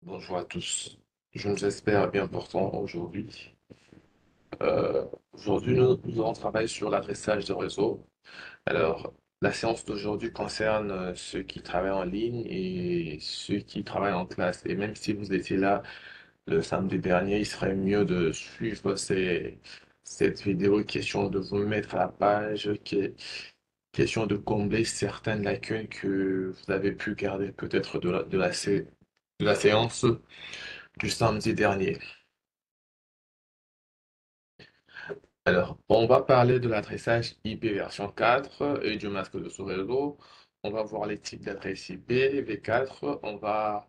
Bonjour à tous. Je nous espère bien portant aujourd'hui. Aujourd'hui, nous allons travailler sur l'adressage de réseau. Alors, la séance d'aujourd'hui concerne ceux qui travaillent en ligne et ceux qui travaillent en classe. Et même si vous étiez là le samedi dernier, il serait mieux de suivre cette vidéo, question de vous mettre à la page, question de combler certaines lacunes que vous avez pu garder peut-être de la séance du samedi dernier. Alors, on va parler de l'adressage IP version 4 et du masque de sous-réseau. On va voir les types d'adresses IP V4. On va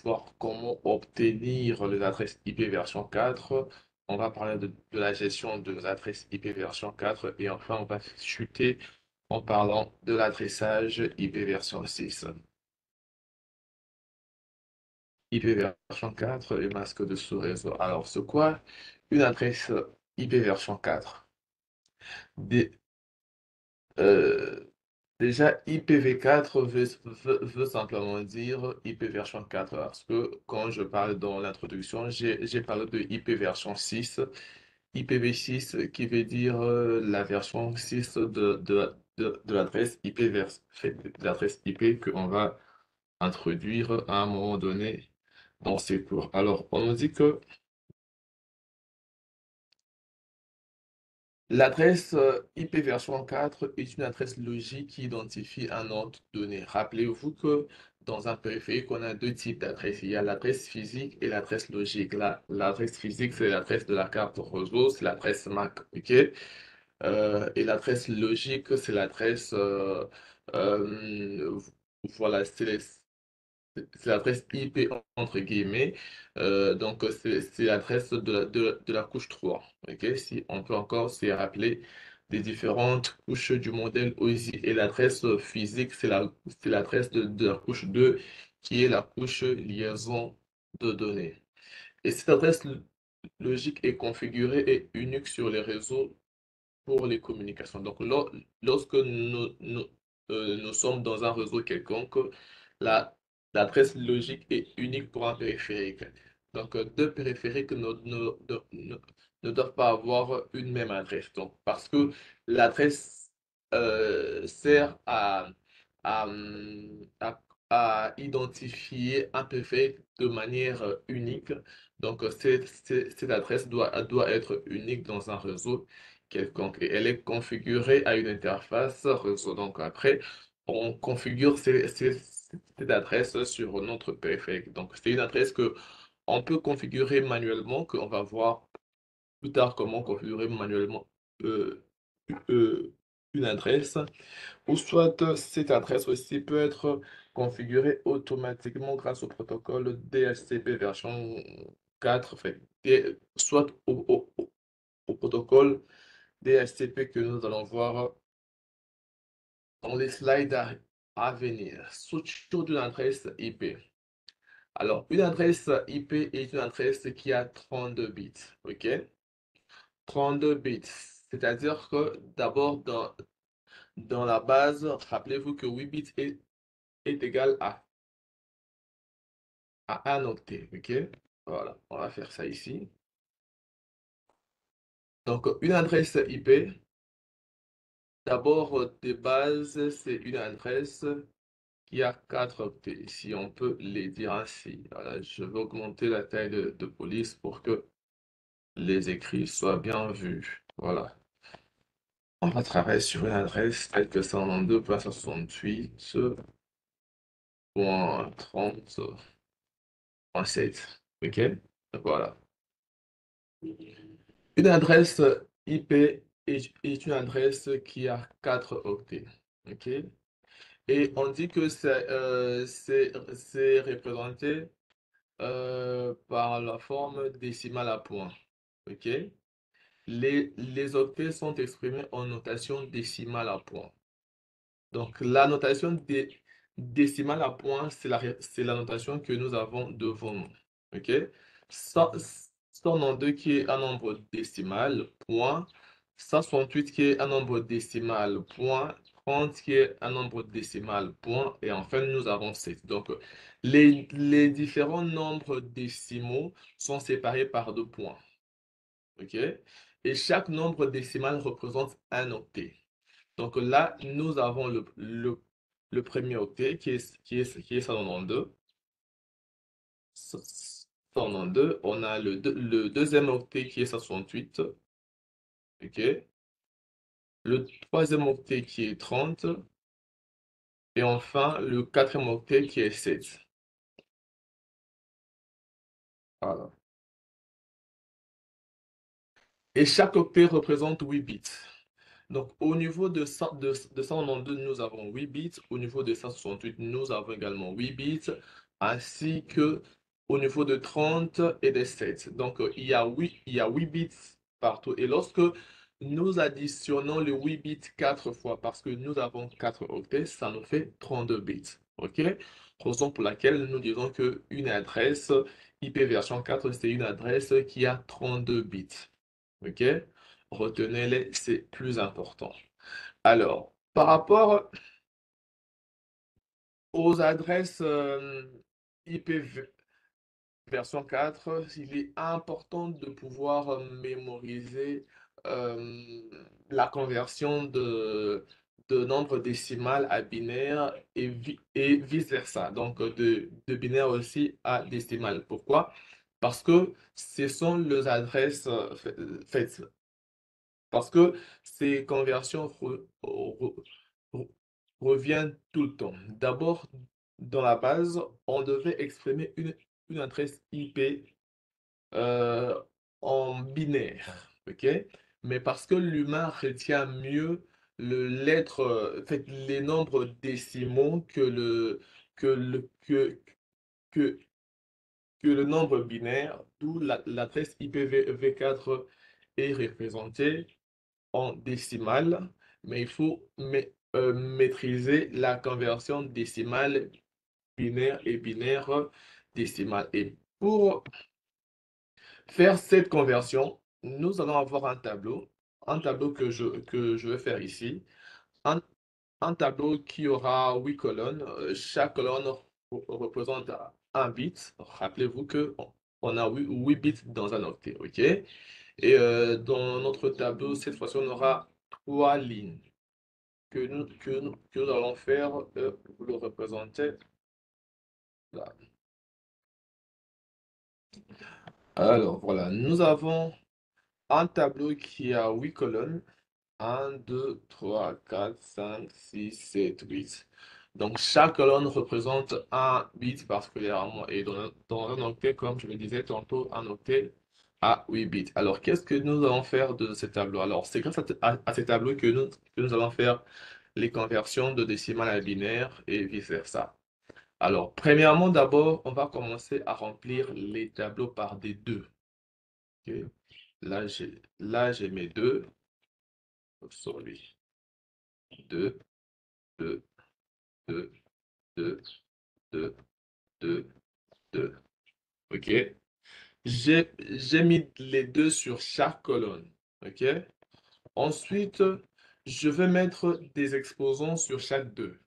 voir comment obtenir les adresses IP version 4. On va parler de la gestion de l'adresse IP version 4. Et enfin, on va chuter en parlant de l'adressage IP version 6. IP version 4 et masque de sous-réseau. Alors, c'est quoi une adresse IP version 4? Euh, Déjà, IPv4 veut simplement dire IP version 4 parce que quand je parle dans l'introduction, j'ai parlé de IP version 6, IPv6 qui veut dire la version 6 de l'adresse de l'adresse IP qu'on va introduire à un moment donné dans ces cours. Alors, on nous dit que l'adresse IP version 4 est une adresse logique qui identifie un ordre donné. Rappelez-vous que dans un périphérique, on a deux types d'adresses. Il y a l'adresse physique et l'adresse logique. L'adresse physique, c'est l'adresse de la carte réseau, c'est l'adresse MAC. OK? Et l'adresse logique, c'est l'adresse euh, voilà, c'est l'adresse IP entre guillemets. Donc, c'est l'adresse de la couche 3. OK? Si on peut encore se rappeler des différentes couches du modèle OSI. Et l'adresse physique, c'est l'adresse de la couche 2 qui est la couche liaison de données. Et cette adresse logique est configurée et unique sur les réseaux pour les communications. Donc, lorsque nous sommes dans un réseau quelconque, la, l'adresse logique est unique pour un périphérique. Donc, deux périphériques ne doivent pas avoir une même adresse. Donc, parce que l'adresse sert à, à, à identifier un périphérique de manière unique. Donc, cette adresse doit être unique dans un réseau quelconque et elle est configurée à une interface réseau. Donc après, on configure cette adresse sur notre périphérique. Donc c'est une adresse que on peut configurer manuellement, qu'on va voir plus tard comment configurer manuellement euh, euh, une adresse. Ou soit cette adresse aussi peut être configurée automatiquement grâce au protocole DHCP version 4, en fait, soit au protocole DHCP que nous allons voir dans les slides à venir. Structure d'une adresse IP. Alors, une adresse IP est une adresse qui a 32 bits. OK? 32 bits. C'est-à-dire que d'abord, dans la base, rappelez-vous que 8 bits est égal à un octet. OK? Voilà, on va faire ça ici. Donc, une adresse IP, d'abord, de base, c'est une adresse qui a 4 octets, si on peut les dire ainsi. Voilà, je vais augmenter la taille de police pour que les écrits soient bien vus. Voilà. On va travailler sur une adresse telle que 192.68.30.7. OK? Voilà. Une adresse IP est une adresse qui a 4 octets. OK? Et on dit que c'est représenté par la forme décimale à point. OK? Les octets sont exprimés en notation décimale à point. Donc, la notation décimale à point, c'est la notation que nous avons devant nous. OK? 100 192 qui est un nombre décimal, point. 168 qui est un nombre décimal, point. 30 qui est un nombre décimal, point, et enfin nous avons 7. Donc les différents nombres décimaux sont séparés par 2 points. OK? Et chaque nombre décimal représente un octet. Donc là, nous avons le premier octet qui est 192. 192. On a le deuxième octet qui est 168. OK? Le troisième octet qui est 30. Et enfin, le quatrième octet qui est 7. Voilà. Et chaque octet représente 8 bits. Donc, au niveau de 192, nous avons 8 bits. Au niveau de 168, nous avons également 8 bits, ainsi que au niveau de 30 et des 7. Donc, il y a 8 bits partout. Et lorsque nous additionnons les 8 bits 4 fois, parce que nous avons 4 octets, ça nous fait 32 bits. OK? Raison pour laquelle nous disons qu'une adresse IP version 4, c'est une adresse qui a 32 bits. OK? Retenez-les, c'est plus important. Alors, par rapport aux adresses IP version 4, il est important de pouvoir mémoriser euh, la conversion de nombre décimal à binaire et vice-versa. Donc, de binaire aussi à décimal. Pourquoi? Parce que ce sont les adresses faites. Parce que ces conversions re- reviennent tout le temps. D'abord, dans la base, on devait exprimer une adresse IP euh, en binaire, ok? Mais parce que l'humain retient mieux en fait, les nombres décimaux que le, que, que le nombre binaire, d'où l'adresse IPv4 est représentée en décimale, mais il faut maîtriser la conversion décimale binaire et binaire décimale. Et pour faire cette conversion, nous allons avoir un tableau que je vais faire ici, un, un tableau qui aura 8 colonnes. Chaque colonne représente un bit. Rappelez-vous que on a 8 bits dans un octet, ok? Et dans notre tableau, cette fois-ci, on aura 3 lignes que nous allons faire pour le représenter là. Alors voilà, nous avons un tableau qui a 8 colonnes. Un, 2, 3, 4, 5, 6, 7, 8. Donc chaque colonne représente un bit particulièrement. Et dans un octet, comme je le disais tantôt, un octet a 8 bits. Alors qu'est-ce que nous allons faire de ce tableau? Alors c'est grâce à ces tableaux que nous allons faire les conversions de décimales à binaire et vice-versa. Alors, premièrement, d'abord, on va commencer à remplir les tableaux par des 2. Ok. Là, j'ai mes 2 sur lui. 2, 2, 2, 2, 2, 2, 2. OK? J'ai mis les 2 sur chaque colonne. OK? Ensuite, je vais mettre des exposants sur chaque 2.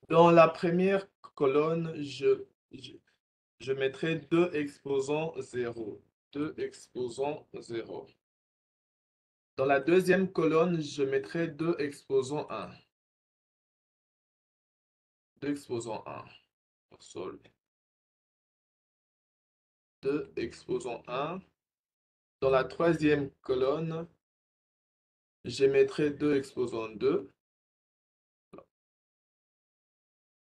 Dans la première colonne, je mettrai 2 exposants 0. 2 exposants 0. Dans la deuxième colonne, je mettrai 2 exposants 1. 2 exposants 1. Sol. 2 exposants 1. Dans la troisième colonne, je mettrai 2 exposants 2.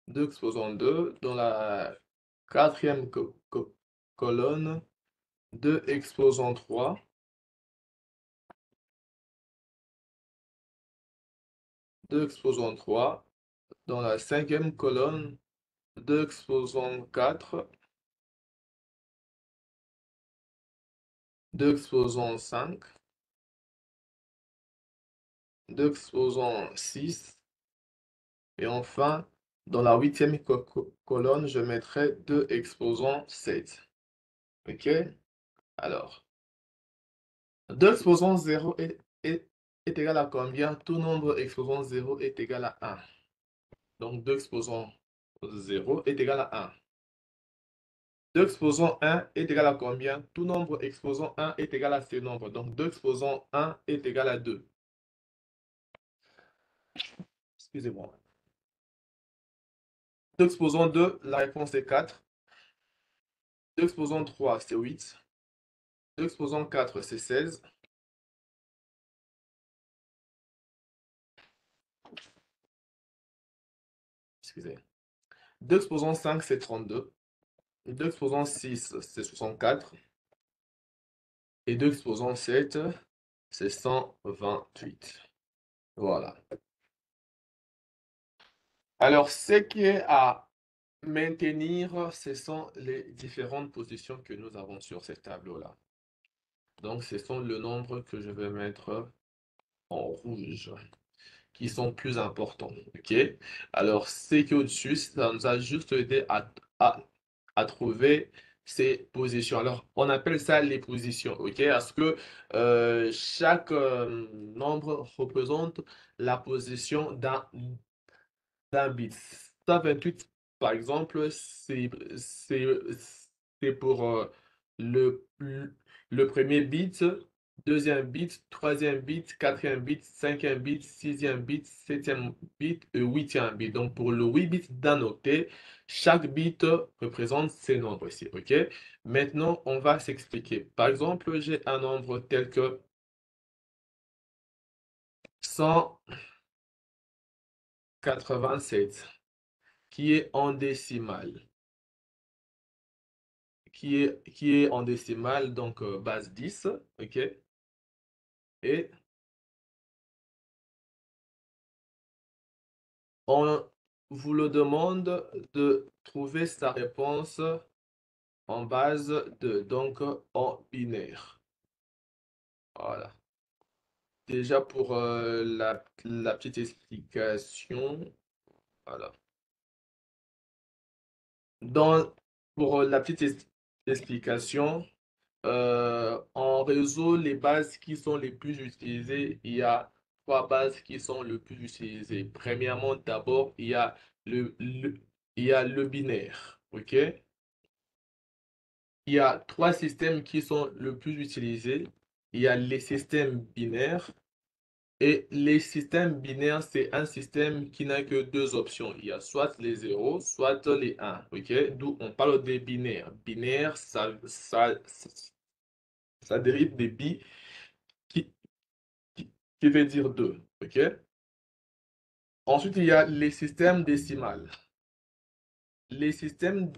2 exposants 2. Dans la quatrième colonne, 2 exposants 3. 2 exposants 3. Dans la cinquième colonne, 2 exposants 4. 2 exposants 5. 2 exposants 6. Et enfin, dans la huitième colonne, je mettrai 2 exposants 7. OK? Alors, 2 exposants 0 et est égal à combien? Tout nombre exposant 0 est égal à 1. Donc 2 exposant 0 est égal à 1. 2 exposant 1 est égal à combien? Tout nombre exposant 1 est égal à ce nombre. Donc 2 exposant 1 est égal à 2. Excusez-moi. 2 exposant 2, la réponse est 4. 2 exposant 3, c'est 8. 2 exposant 4, c'est 16. Excusez. 2 exposant 5, c'est 32. 2 exposant 6, c'est 64. Et 2 exposant 7, c'est 128. Voilà. Alors, ce qui est à maintenir, ce sont les différentes positions que nous avons sur ce tableau-là. Donc, ce sont le nombre que je vais mettre en rouge, qui sont plus importants. OK? Alors, ce qui est au-dessus, ça nous a juste aidé à trouver ces positions. Alors, on appelle ça les positions. OK? Parce que chaque nombre représente la position d'un bit. 128, par exemple, c'est pour le premier bit, deuxième bit, troisième bit, quatrième bit, cinquième bit, sixième bit, septième bit et huitième bit. Donc, pour le 8 bits d'un octet, chaque bit représente ces nombres ici. OK? Maintenant, on va s'expliquer. Par exemple, j'ai un nombre tel que 187 qui est en décimale. Qui est en décimale, donc base 10, OK? Et on vous le demande de trouver sa réponse en base de, donc en binaire. Voilà. Déjà pour la petite explication, voilà. Dans, pour la petite explication, en réseau, les bases qui sont les plus utilisées, il y a trois bases qui sont les plus utilisées. Premièrement, d'abord, il y a le binaire. OK? Il y a trois systèmes qui sont le plus utilisés. Il y a les systèmes binaires. Et les systèmes binaires, c'est un système qui n'a que deux options. Il y a soit les zéros, soit les 1. OK? D'où on parle des binaires. Binaire, ça dérive des bits qui, qui veut dire 2. OK? Ensuite, il y a les systèmes décimales. Les systèmes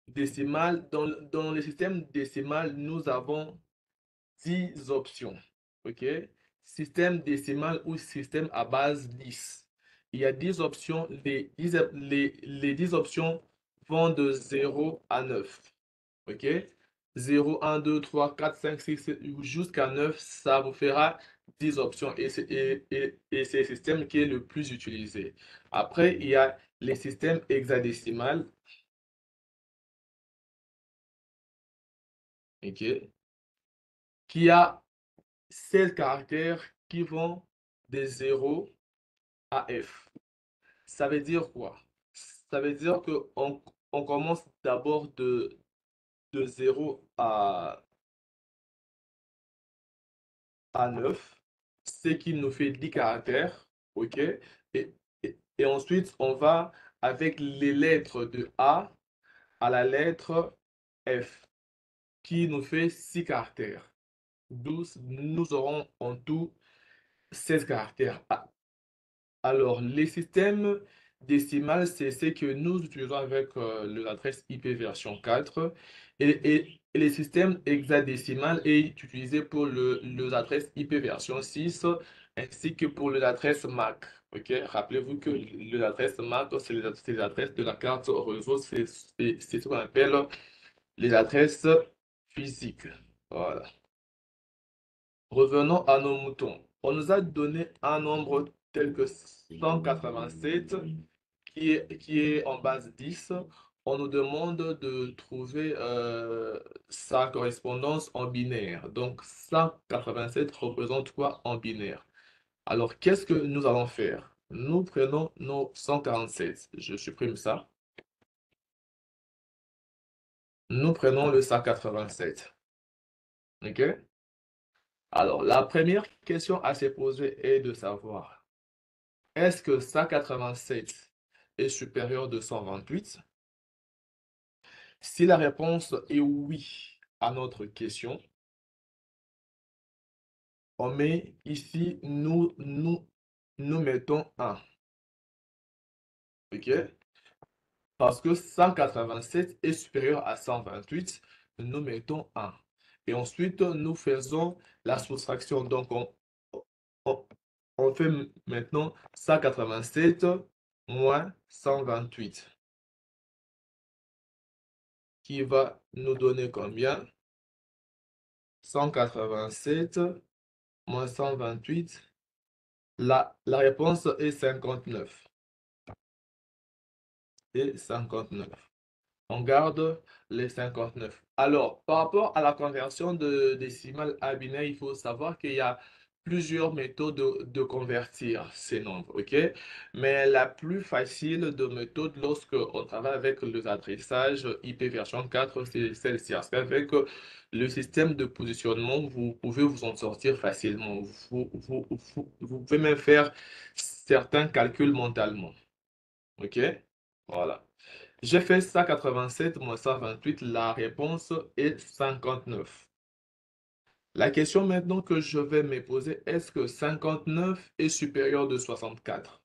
décimales, dans les systèmes décimales, nous avons 10 options. OK? Système décimal ou système à base 10. Il y a 10 options. Les 10 options vont de 0 à 9. OK? 0, 1, 2, 3, 4, 5, 6, 7, jusqu'à 9, ça vous fera 10 options. Et c'est le système qui est le plus utilisé. Après, il y a les systèmes hexadécimales. OK? Qui a 16 caractères qui vont de 0 à F. Ça veut dire quoi? Ça veut dire qu'on on commence d'abord de 0 à 9, ce qui nous fait 10 caractères. OK? Et ensuite, on va avec les lettres de A à la lettre F, qui nous fait 6 caractères. 12, nous aurons en tout 16 caractères. Alors, les systèmes décimales, c'est ce que nous utilisons avec l'adresse IP version 4. Et les systèmes hexadécimales est utilisé pour l'adresse IP version 6 ainsi que pour l'adresse MAC. OK? Rappelez-vous que l'adresse MAC, c'est les adresses de la carte réseau. C'est ce qu'on appelle les adresses physiques. Voilà. Revenons à nos moutons. On nous a donné un nombre tel que 187 qui est en base 10. on nous demande de trouver sa correspondance en binaire. Donc, 187 représente quoi en binaire? Alors, qu'est-ce que nous allons faire? Nous prenons nos 147. Je supprime ça. Nous prenons le 187. OK? Alors, la première question à se poser est de savoir, est-ce que 187 est supérieur de 128? Si la réponse est oui à notre question, on met ici, nous mettons 1. OK? Parce que 187 est supérieur à 128, nous mettons 1. Et ensuite, nous faisons la soustraction. Donc, on- on fait maintenant 187 moins 128, qui va nous donner combien? 187 moins 128. La réponse est 59. Et 59. On garde les 59. Alors, par rapport à la conversion de décimales à binaire, il faut savoir qu'il y a plusieurs méthodes de convertir ces nombres, OK? Mais la plus facile de méthode lorsque on travaille avec les adressages IP version 4, c'est celle-ci. Parce qu'avec le système de positionnement, vous pouvez vous en sortir facilement. Vous pouvez même faire certains calculs mentalement, OK? Voilà. J'ai fait 187 moins 128, la réponse est 59. La question maintenant que je vais me poser, est-ce que 59 est supérieur de 64?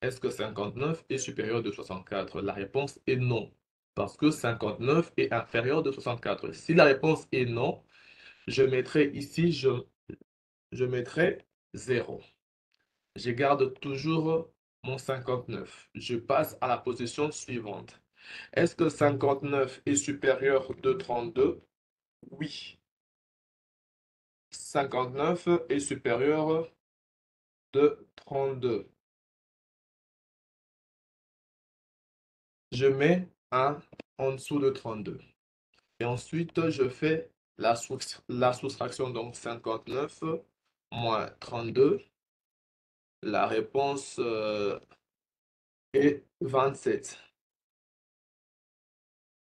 Est-ce que 59 est supérieur de 64? La réponse est non, parce que 59 est inférieur de 64. Si la réponse est non, je mettrai ici, je mettrai 0. Je garde toujours mon 59. Je passe à la position suivante. Est-ce que 59 est supérieur de 32? Oui. 59 est supérieur de 32. Je mets 1 en dessous de 32. Et ensuite, je fais la soustraction. Donc 59 moins 32. La réponse est 27.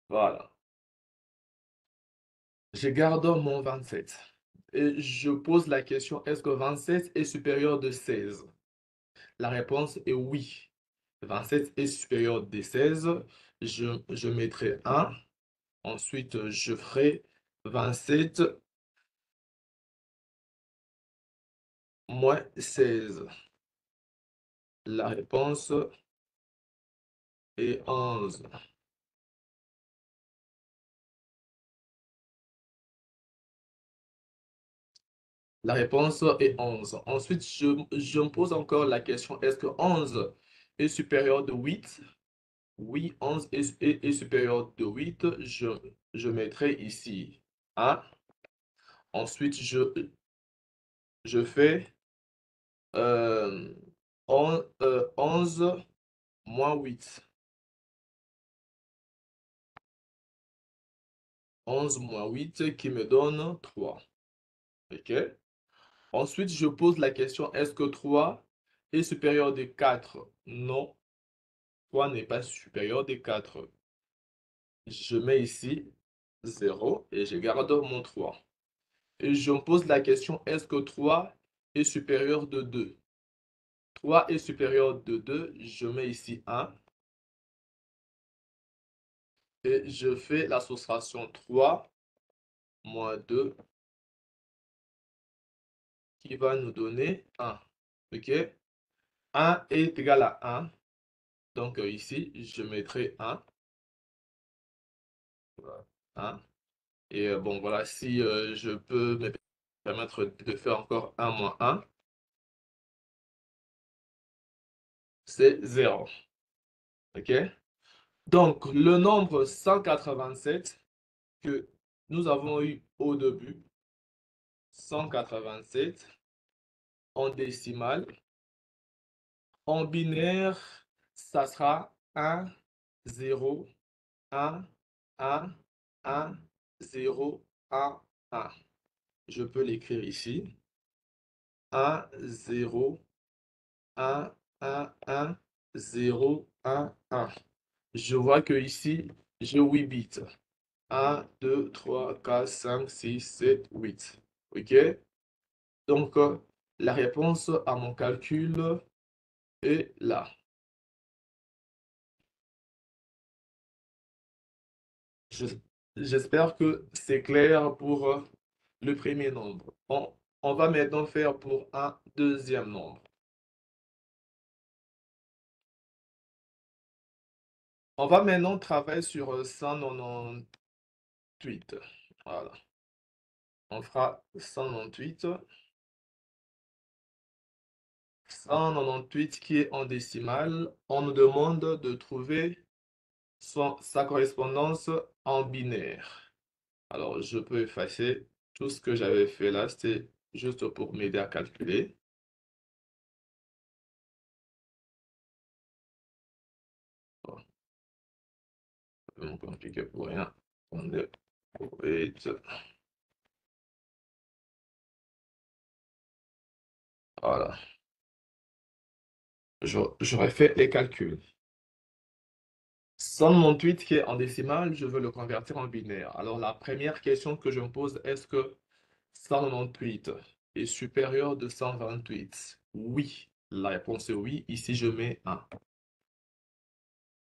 Voilà. Je garde mon 27. Et je pose la question, est-ce que 27 est supérieur de 16? La réponse est oui. 27 est supérieur de 16. Je mettrai 1. Ensuite, je ferai 27 moins 16. La réponse est 11. La réponse est 11. Ensuite, je me pose encore la question, est-ce que 11 est supérieur de 8? Oui, 11 est supérieur de 8. Je mettrai ici 1. Ensuite, je fais 11 moins 8. 11 moins 8 qui me donne 3. OK? Ensuite, je pose la question, est-ce que 3 est supérieur de 4? Non, 3 n'est pas supérieur de 4. Je mets ici 0 et je garde mon 3. Et je me pose la question, est-ce que 3 est supérieur de 2? 3 est supérieur de 2, je mets ici 1 et je fais la soustraction 3 moins 2 qui va nous donner 1. OK? 1 est égal à 1. Donc ici, je mettrai 1. Voilà. 1. Et bon, voilà, si je peux me permettre de faire encore 1 moins 1, c'est 0. OK? Donc, le nombre 187 que nous avons eu au début, 187 en décimale, en binaire, ça sera 1, 0, 1, 1, 1, 0, 1, 1. Je peux l'écrire ici. 1, 0, 1, 1, 1, 0, 1, 1. Je vois que ici, j'ai 8 bits. 1, 2, 3, 4, 5, 6, 7, 8. OK? Donc, la réponse à mon calcul est là. Je- J'espère que c'est clair pour le premier nombre. On va maintenant faire pour un deuxième nombre. On va maintenant travailler sur 198. Voilà. On fera 198. 198 qui est en décimale. On nous demande de trouver sa correspondance en binaire. Alors, je peux effacer tout ce que j'avais fait là. C'était juste pour m'aider à calculer. Bon, c'est vraiment compliqué pour rien. On est pour 8. Voilà. J'aurais fait les calculs. 198 qui est en décimale, je veux le convertir en binaire. Alors, la première question que je me pose, est-ce que 198 est supérieur de 128? Oui. La réponse est oui. Ici, je mets 1.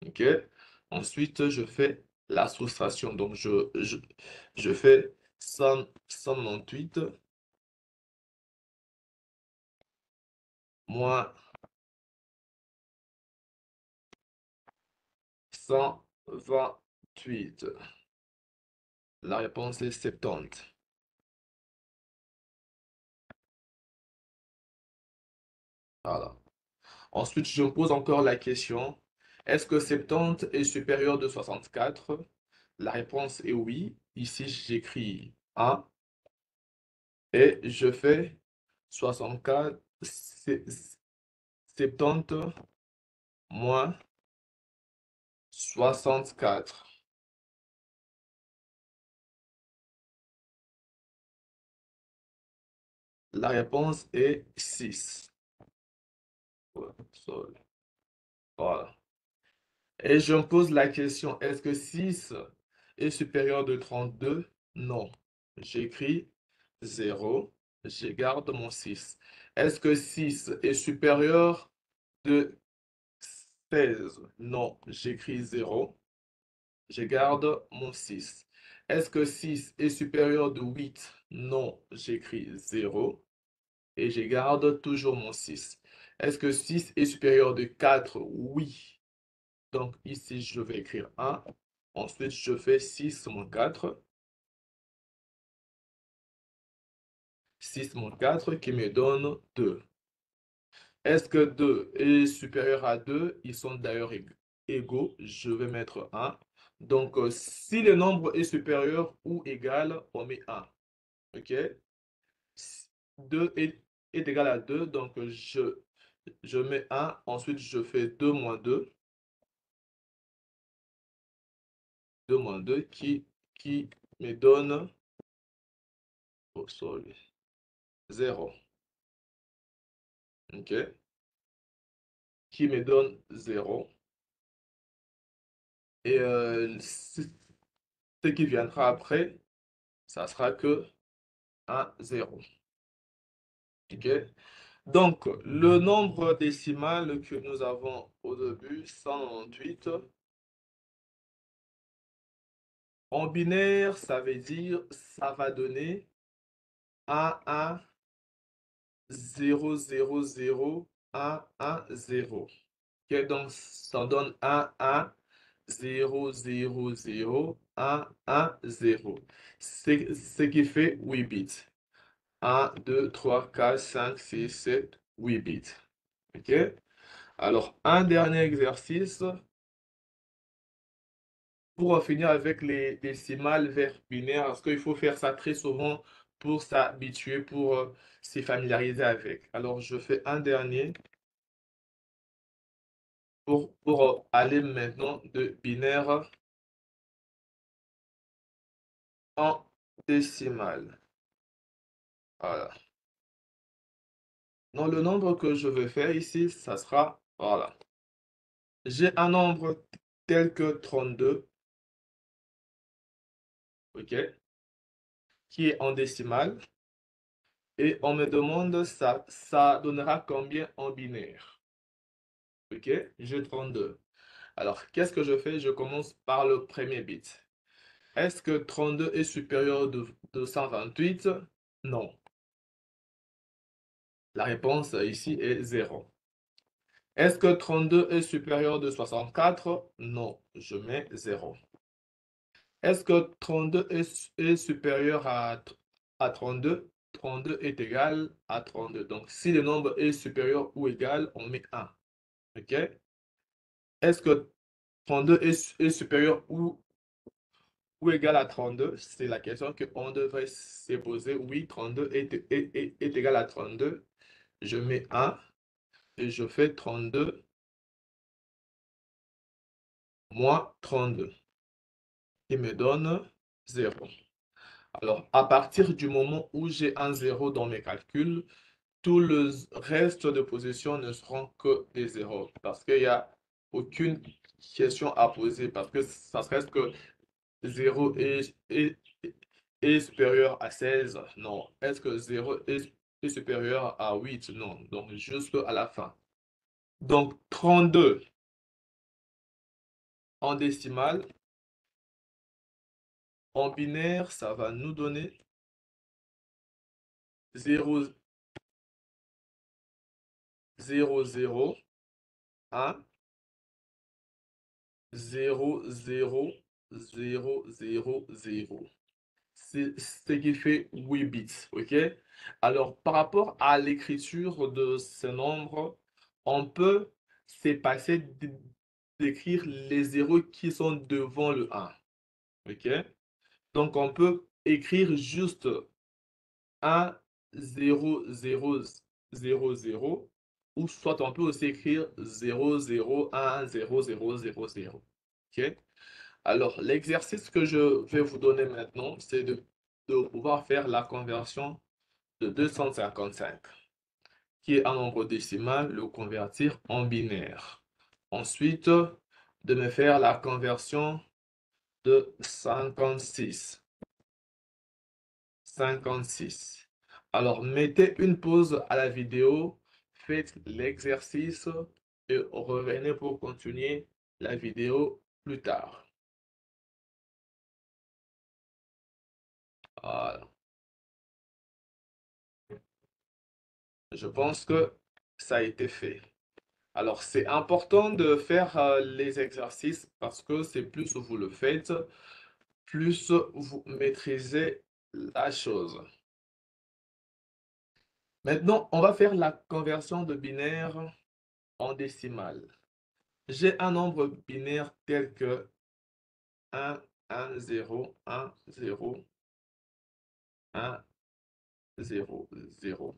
OK? Ensuite, je fais la soustraction. Donc, je fais 198 moins 128. La réponse est 70. Voilà. Ensuite, je me pose encore la question, est-ce que 70 est supérieur de 64? La réponse est oui. Ici, j'écris 1 et je fais 64, 70 moins 64. La réponse est 6. Voilà. Et je me pose la question, est-ce que 6 est supérieur de 32? Non. J'écris 0, je garde mon 6. Est-ce que 6 est supérieur de 16? Non. J'écris 0, je garde mon 6. Est-ce que 6 est supérieur de 8? Non. J'écris 0 et je garde toujours mon 6. Est-ce que 6 est supérieur de 4? Oui. Donc ici, je vais écrire 1. Ensuite, je fais 6 moins 4. 6 moins 4 qui me donne 2. Est-ce que 2 est supérieur à 2? Ils sont d'ailleurs égaux. Je vais mettre 1. Donc, si le nombre est supérieur ou égal, on met 1. OK? 2 est égal à 2. Donc, je mets 1. Ensuite, je fais 2 moins 2. 2 moins 2 qui me donne, oh, sorry, 0. OK? Qui me donne 0. Et ce qui viendra après, ça sera que 1, 0. OK? Donc, le nombre décimal que nous avons au début, 198, en binaire, ça veut dire, ça va donner 1, 1, 0, 0, 0, 1, 1, 0. OK? Donc, ça donne 1, 1, 0, 0, 0, 1, 1, 0. C'est ce qui fait 8 bits. 1, 2, 3, 4, 5, 6, 7, 8 bits. OK? Alors, un dernier exercice pour en finir avec les décimales vers binaires, parce qu'il faut faire ça très souvent pour s'habituer, pour se familiariser avec. Alors, je fais un dernier pour aller maintenant de binaire en décimale. Voilà. Donc, le nombre que je vais faire ici, ça sera, voilà. J'ai un nombre tel que 32, OK, qui est en décimale. Et on me demande ça donnera combien en binaire. OK, j'ai 32. Alors, qu'est-ce que je fais? Je commence par le premier bit. Est-ce que 32 est supérieur de 128? Non. La réponse ici est 0. Est-ce que 32 est supérieur de 64? Non, je mets 0. Est-ce que 32 est supérieur à 32? 32 est égal à 32. Donc, si le nombre est supérieur ou égal, on met 1. OK? Est-ce que 32 est supérieur ou égal à 32? C'est la question qu'on devrait se poser. Oui, 32 est égal à 32. Je mets 1 et je fais 32 moins 32. Il me donne 0. Alors, à partir du moment où j'ai un 0 dans mes calculs, tout le reste de positions ne seront que des zéros parce qu'il n'y a aucune question à poser parce que ça serait que 0 est supérieur à 16. Non. Est-ce que 0 est supérieur à 8? Non. Donc, juste à la fin. Donc, 32 en décimale. En binaire, ça va nous donner 0, 0, 0, 1, 0, 0, 0, 0, 0. C'est ce qui fait 8 bits, OK? Alors, par rapport à l'écriture de ce nombre, on peut s'effacer d'écrire les zéros qui sont devant le 1, OK? Donc, on peut écrire juste 1, 0, 0, 0, 0, ou soit on peut aussi écrire 0, 0, 1, 0, 0, 0, 0, OK? Alors, l'exercice que je vais vous donner maintenant, c'est de pouvoir faire la conversion de 255, qui est un nombre décimal, le convertir en binaire. Ensuite, de me faire la conversion de 56. 56. Alors, mettez une pause à la vidéo, faites l'exercice et revenez pour continuer la vidéo plus tard. Voilà. Je pense que ça a été fait. Alors, c'est important de faire les exercices parce que c'est plus vous le faites, plus vous maîtrisez la chose. Maintenant, on va faire la conversion de binaire en décimale. J'ai un nombre binaire tel que 1, 1, 0, 1, 0, 1, 0, 0.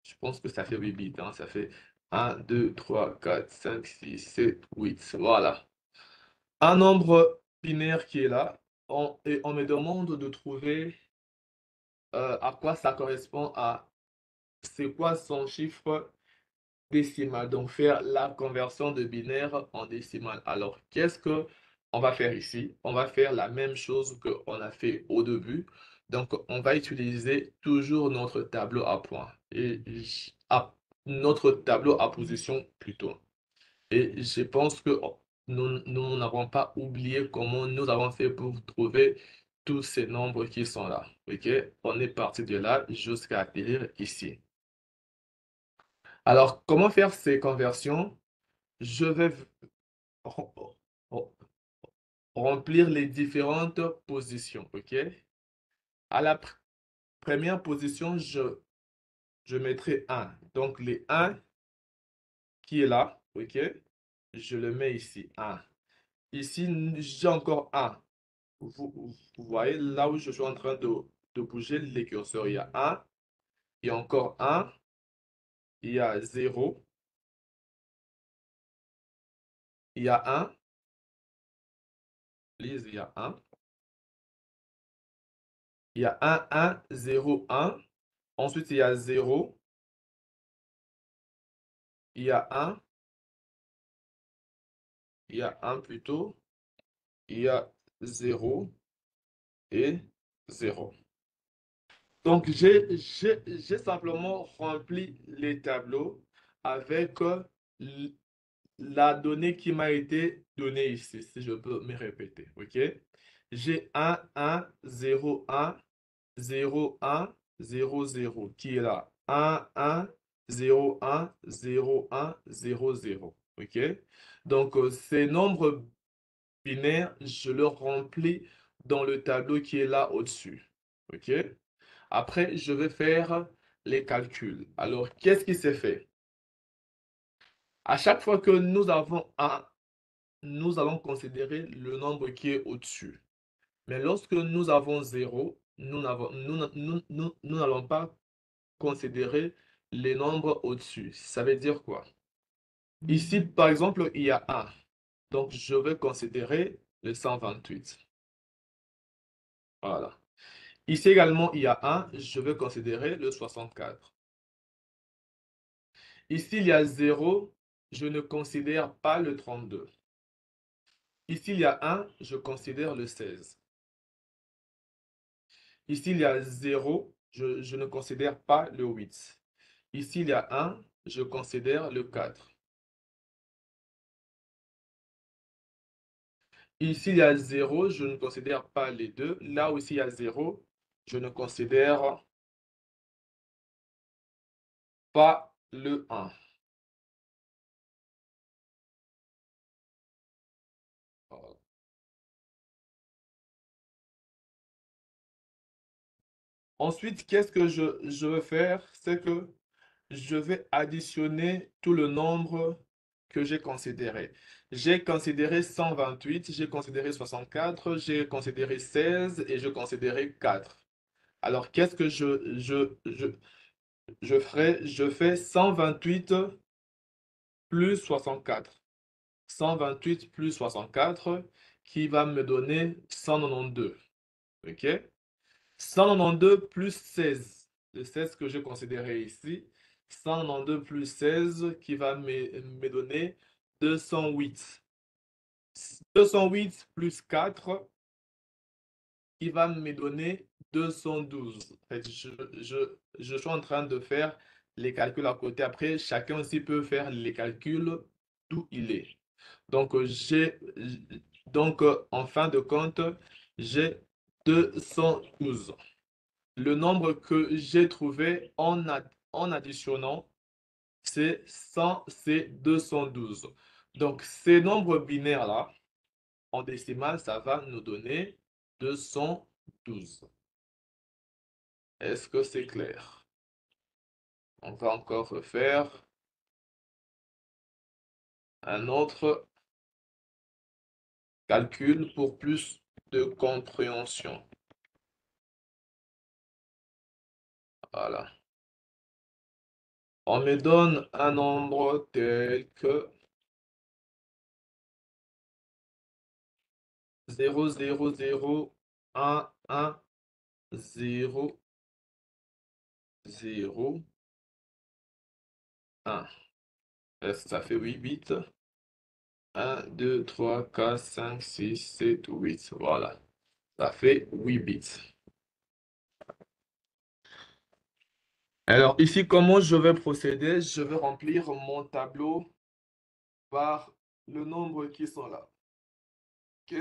Je pense que ça fait 8 bits, hein. Ça fait 1, 2, 3, 4, 5, 6, 7, 8. Voilà. Un nombre binaire qui est là, et on me demande de trouver à quoi ça correspond c'est quoi son chiffre décimal. Donc, faire la conversion de binaire en décimal. Alors, qu'est-ce que on va faire ici? On va faire la même chose qu'on a fait au début. Donc, on va utiliser toujours notre tableau à points et notre tableau à position plutôt. Et je pense que nous n'avons pas oublié comment nous avons fait pour trouver tous ces nombres qui sont là. OK? On est parti de là jusqu'à atterrir ici. Alors, comment faire ces conversions? Je vais rem- rem- remplir les différentes positions. OK? À la première position, je mettrai 1. Donc, les 1 qui est là, OK? Je le mets ici, 1. Ici, j'ai encore 1. Vous voyez là où je suis en train de bouger les curseurs. Il y a 1, il y a encore 1, il y a 0, il y a 1, Lise, il y a 1, Il y a 1, 0, 1. Ensuite, il y a 0. Il y a 1. Il y a 1 plutôt. Il y a 0 et 0. Donc, j'ai simplement rempli les tableaux avec la donnée qui m'a été donnée ici, si je peux me répéter. OK? J'ai 1, 1, 0, 1, 0, 1, 0, 0 qui est là. 1, 1, 0, 1, 0, 1, 0, 0. OK? Donc, ces nombres binaires, je le remplis dans le tableau qui est là au-dessus. OK? Après, je vais faire les calculs. Alors, qu'est-ce qui s'est fait? À chaque fois que nous avons un, nous allons considérer le nombre qui est au-dessus. Mais lorsque nous avons 0, nous n'allons pas considérer les nombres au-dessus. Ça veut dire quoi? Ici, par exemple, il y a 1. Donc, je vais considérer le 128. Voilà. Ici également, il y a 1. Je vais considérer le 64. Ici, il y a 0. Je ne considère pas le 32. Ici, il y a 1. Je considère le 16. Ici, il y a 0. Je ne considère pas le 8. Ici, il y a 1. Je considère le 4. Ici, il y a 0. Je ne considère pas les 2. Là où ici, il y a 0, je ne considère pas le 1. Ensuite, qu'est-ce que je vais faire? C'est que je vais additionner tout le nombre que j'ai considéré. J'ai considéré 128, j'ai considéré 64, j'ai considéré 16 et je considéré 4. Alors, qu'est-ce que je ferai? Je fais 128 plus 64. 128 plus 64 qui va me donner 192. OK? 192 plus 16. Le 16 que je considérais ici. 192 plus 16 qui va me donner 208. 208 plus 4 qui va me donner 212. En fait, je suis en train de faire les calculs à côté. Après, chacun aussi peut faire les calculs d'où il est. Donc, en fin de compte, j'ai 212. Le nombre que j'ai trouvé en additionnant, c'est 212. Donc, ces nombres binaires-là, en décimale, ça va nous donner 212. Est-ce que c'est clair? On va encore refaire un autre calcul pour plus de compréhension. Voilà. On me donne un nombre tel que 0, 0, 0, 1, 1, 0, 1. Ça fait 8 bits. 1, 2, 3, 4, 5, 6, 7, 8. Voilà. Ça fait 8 bits. Alors ici, comment je vais procéder? Je vais remplir mon tableau par le nombre qui sont là. OK?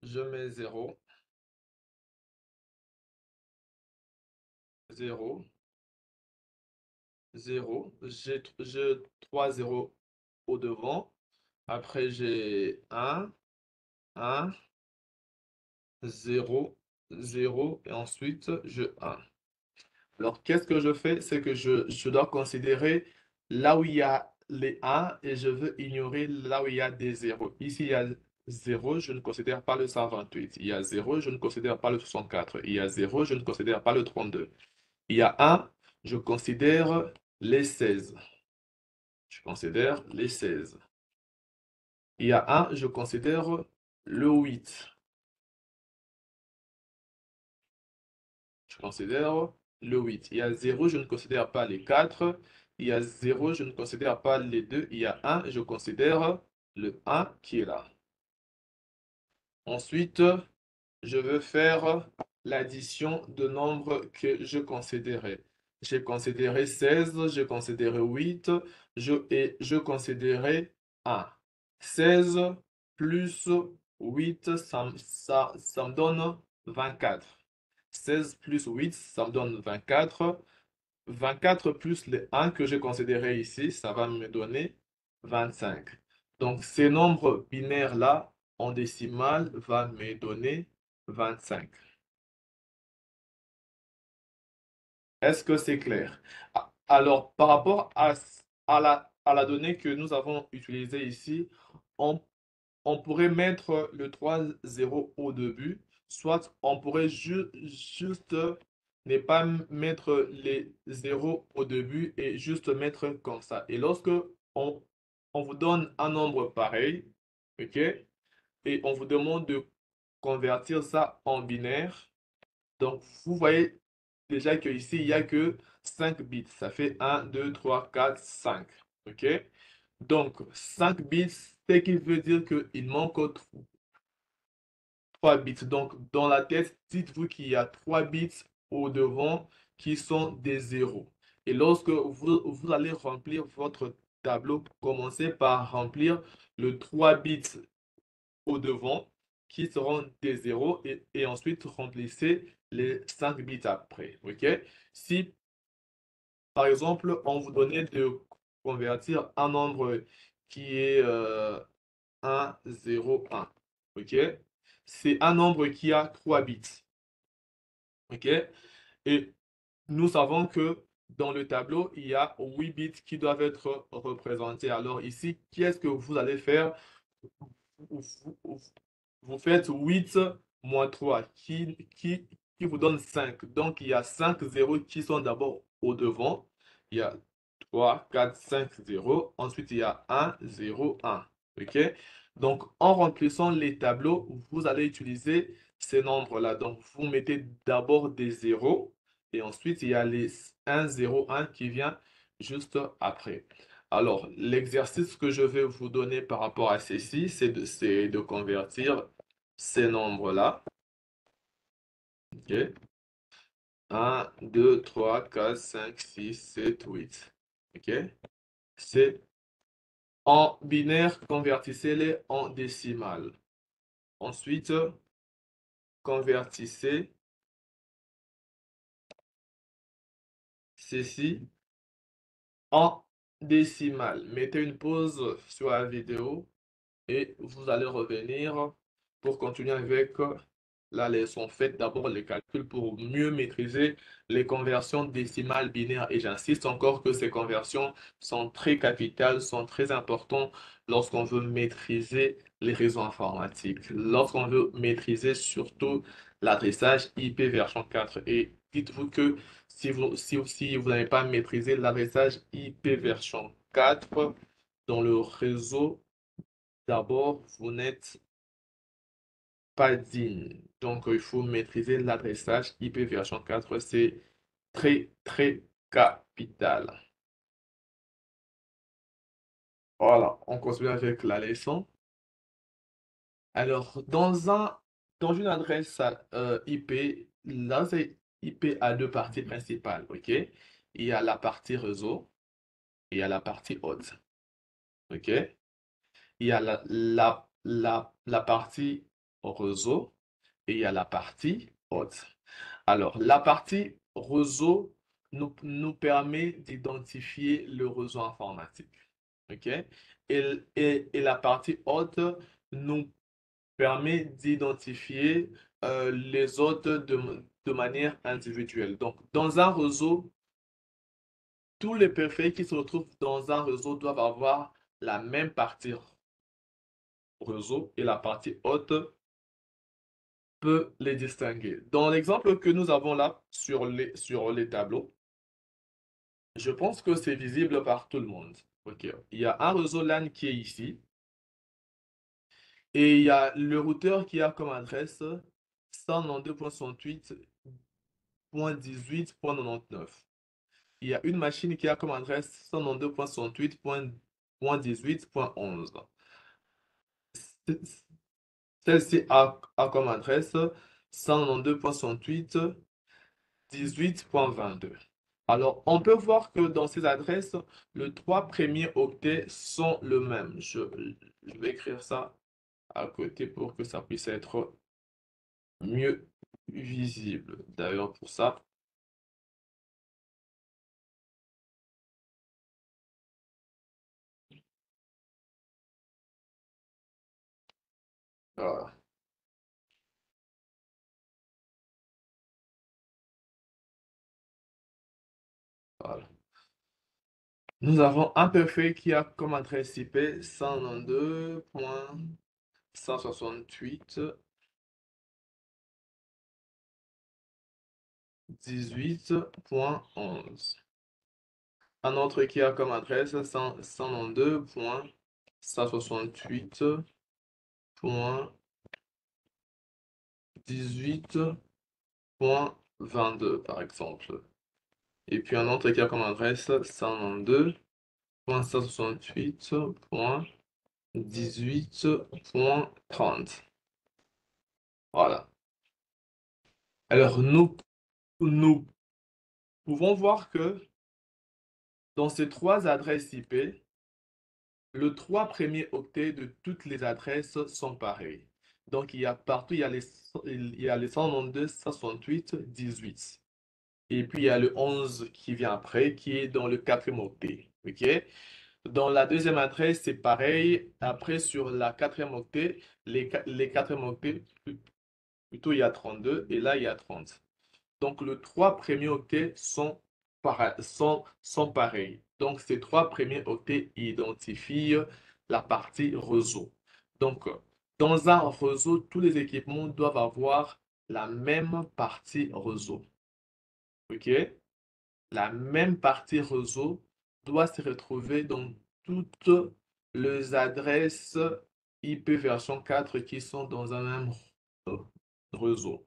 Je mets 0, 0, 0. J'ai 3 zéros au devant. Après, j'ai 1, 0, 0. Et ensuite, je 1. Alors, qu'est-ce que je fais? C'est que je dois considérer là où il y a les 1 et je veux ignorer là où il y a des 0. Ici, il y a 0, je ne considère pas le 128. Il y a 0, je ne considère pas le 64. Il y a 0, je ne considère pas le 32. Il y a 1, je considère les 16. Je considère les 16. Il y a 1, je considère le 8. je considère le 8. Il y a 0, je ne considère pas les 4. Il y a 0, je ne considère pas les 2. Il y a 1, je considère le 1 qui est là. Ensuite, je veux faire l'addition de nombres que je considérais. J'ai considéré 16, j'ai considéré 8, et je considérais 1. 16 plus 8, ça me donne 24. 16 plus 8, ça me donne 24. 24 plus les 1 que j'ai considéré ici, ça va me donner 25. Donc, ces nombres binaires-là, en décimale, va me donner 25. Est-ce que c'est clair? Alors, par rapport à la donnée que nous avons utilisée ici, on, on pourrait mettre le 3 0 au début, soit on pourrait juste ne pas mettre les zéros au début et juste mettre comme ça. Et lorsque on, on vous donne un nombre pareil, OK, et on vous demande de convertir ça en binaire, donc vous voyez déjà que ici il n'y a que 5 bits. Ça fait 1, 2, 3, 4, 5. OK? Donc 5 bits, ce qui veut dire qu'il manque 3 bits. Donc dans la tête, dites-vous qu'il y a 3 bits au devant qui sont des zéros. Et lorsque vous allez remplir votre tableau, commencez par remplir le 3 bits au devant qui seront des zéros et ensuite remplissez les 5 bits après. OK? Si par exemple on vous donnait de convertir un nombre qui est 1, 0, 1. OK? C'est un nombre qui a 3 bits. OK? Et nous savons que dans le tableau, il y a 8 bits qui doivent être représentés. Alors ici, qu'est-ce que vous allez faire? Vous, vous- vous faites 8 moins 3 qui vous donne 5. Donc, il y a 5 zéros qui sont d'abord au devant. Il y a 3, 4, 5 zéros. Ensuite, il y a 1, 0, 1. OK? Donc, en remplissant les tableaux, vous allez utiliser ces nombres-là. Donc, vous mettez d'abord des zéros et ensuite, il y a les 1, 0, 1 qui vient juste après. Alors, l'exercice que je vais vous donner par rapport à ceci, c'est de convertir ces nombres-là. OK? 1, 2, 3, 4, 5, 6, 7, 8. OK? C'est en binaire, convertissez-les en décimales. Ensuite, convertissez ceci en décimales. Mettez une pause sur la vidéo et vous allez revenir pour continuer avec la leçon. Faites d'abord les calculs pour mieux maîtriser les conversions décimales binaires. Et j'insiste encore que ces conversions sont très capitales, sont très importantes lorsqu'on veut maîtriser les réseaux informatiques, lorsqu'on veut maîtriser surtout l'adressage IP version 4. Et dites-vous que si vous n'avez pas maîtrisé l'adressage IP version 4 dans le réseau, d'abord, vous n'êtes pas digne. Donc, il faut maîtriser l'adressage IP version 4. C'est très, très capital. Voilà, on continue avec la leçon. Alors, dans une adresse IP, l'adresse IP a deux parties principales. OK? Il y a la partie réseau et il y a la partie hôte. OK? Il y a la partie réseau et il y a la partie hôte. Alors, la partie réseau nous permet d'identifier le réseau informatique. OK? Et la partie hôte nous permet d'identifier les hôtes de manière individuelle. Donc, dans un réseau, tous les périphériques qui se retrouvent dans un réseau doivent avoir la même partie réseau et la partie hôte peut les distinguer. Dans l'exemple que nous avons là sur les tableaux, je pense que c'est visible par tout le monde. OK. Il y a un réseau LAN qui est ici et il y a le routeur qui a comme adresse 192.168 192.18.99. Il y a une machine qui a comme adresse 192.168.18.11. Celle-ci a comme adresse 192.168.18.22. Alors, on peut voir que dans ces adresses, les trois premiers octets sont le même. Je vais écrire ça à côté pour que ça puisse être mieux visible. D'ailleurs, pour ça, voilà, voilà. Nous avons un perfet qui a comme adresse IP 192.168.18.11. Un autre qui a comme adresse 192.168.18.22, par exemple. Et puis un autre qui a comme adresse 192.168.18.30. Voilà. Alors, nous pouvons voir que dans ces trois adresses IP, les trois premiers octets de toutes les adresses sont pareils. Donc, il y a partout, il y a les 192, 168, 18. Et puis, il y a le 11 qui vient après, qui est dans le quatrième octet. OK? Dans la deuxième adresse, c'est pareil. Après, sur la quatrième octet, les quatrième octets, plutôt, il y a 32 et là, il y a 30. Donc, les trois premiers octets sont pareils. Donc, ces trois premiers octets identifient la partie réseau. Donc, dans un réseau, tous les équipements doivent avoir la même partie réseau. OK? La même partie réseau doit se retrouver dans toutes les adresses IP version 4 qui sont dans un même réseau.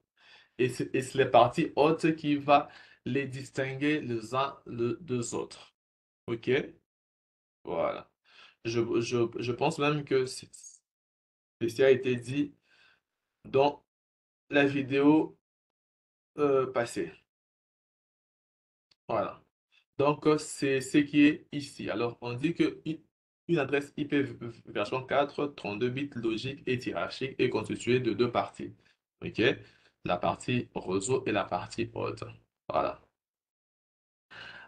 Et c'est les parties hautes qui va les distinguer les uns des autres. OK? Voilà. Je pense même que ceci a été dit dans la vidéo passée. Voilà. Donc, c'est ce qui est ici. Alors, on dit que une adresse IP version 4, 32 bits logique et hiérarchique est constituée de deux parties. OK? La partie réseau et la partie haute. Voilà.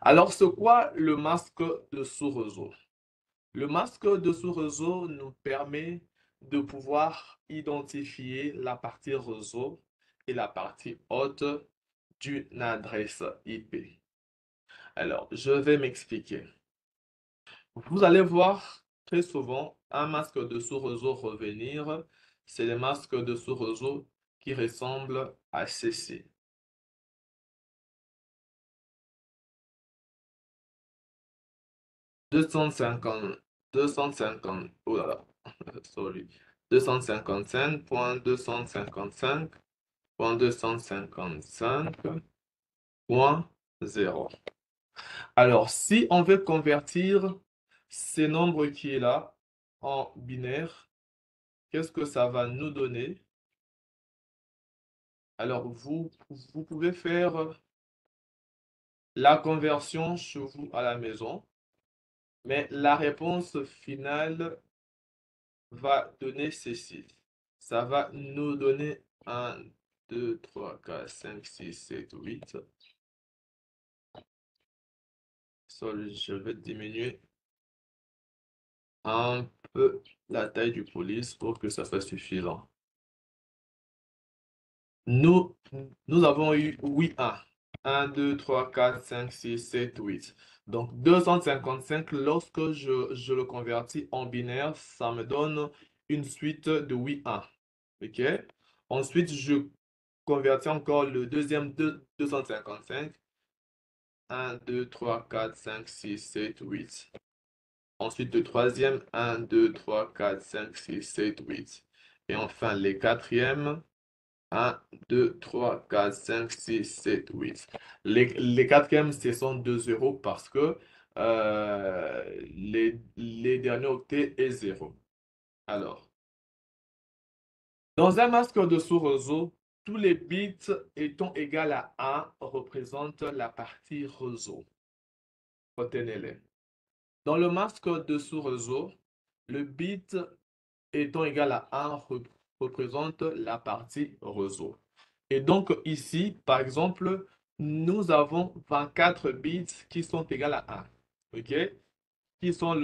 Alors, c'est quoi le masque de sous-réseau? Le masque de sous-réseau nous permet de pouvoir identifier la partie réseau et la partie haute d'une adresse IP. Alors, je vais m'expliquer. Vous allez voir très souvent un masque de sous-réseau revenir. C'est le masque de sous-réseau qui ressemble à ceci. 250, 250, oh là là, sorry. 255.255.255.0. Alors, si on veut convertir ces nombres qui est là en binaire, qu'est-ce que ça va nous donner? Alors, vous pouvez faire la conversion chez vous à la maison, mais la réponse finale va donner ceci. Ça va nous donner 1, 2, 3, 4, 5, 6, 7, 8. Je vais diminuer un peu la taille du police pour que ça soit suffisant. Nous, nous avons eu 8 1. 1, 2, 3, 4, 5, 6, 7, 8. Donc 255, lorsque je le convertis en binaire, ça me donne une suite de 8 1. OK? Ensuite, je convertis encore le deuxième de 255. 1, 2, 3, 4, 5, 6, 7, 8. Ensuite, le troisième, 1, 2, 3, 4, 5, 6, 7, 8. Et enfin, les quatrièmes. 1, 2, 3, 4, 5, 6, 7, 8. Les quatrièmes, ce sont 2 zéros parce que les derniers octets est zéro. Alors, dans un masque de sous-réseau, tous les bits étant égaux à 1 représentent la partie réseau. Retenez-les. Dans le masque de sous-réseau, le bit étant égal à 1 représente la partie réseau. Et donc ici, par exemple, nous avons 24 bits qui sont égaux à 1. OK? Qui sont,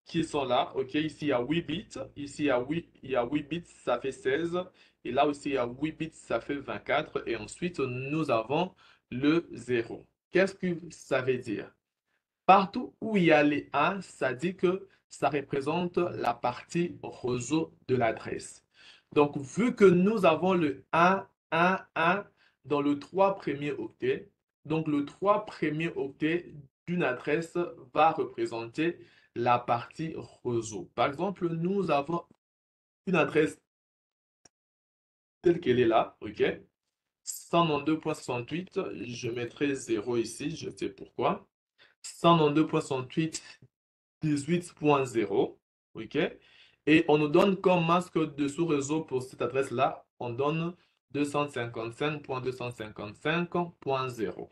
qui sont là. OK? Ici, il y a 8 bits. Ici, il y a 8 bits, ça fait 16. Et là aussi, il y a 8 bits, ça fait 24. Et ensuite, nous avons le 0. Qu'est-ce que ça veut dire? Partout où il y a les 1, ça dit que ça représente la partie réseau de l'adresse. Donc, vu que nous avons le 1, 1, 1 dans le 3 premiers octets, donc le 3 premiers octets d'une adresse va représenter la partie réseau. Par exemple, nous avons une adresse telle qu'elle est là, ok? 192.68, je mettrai 0 ici, je sais pourquoi. 192.68 18.0, ok? Et on nous donne comme masque de sous-réseau pour cette adresse-là, on donne 255.255.0,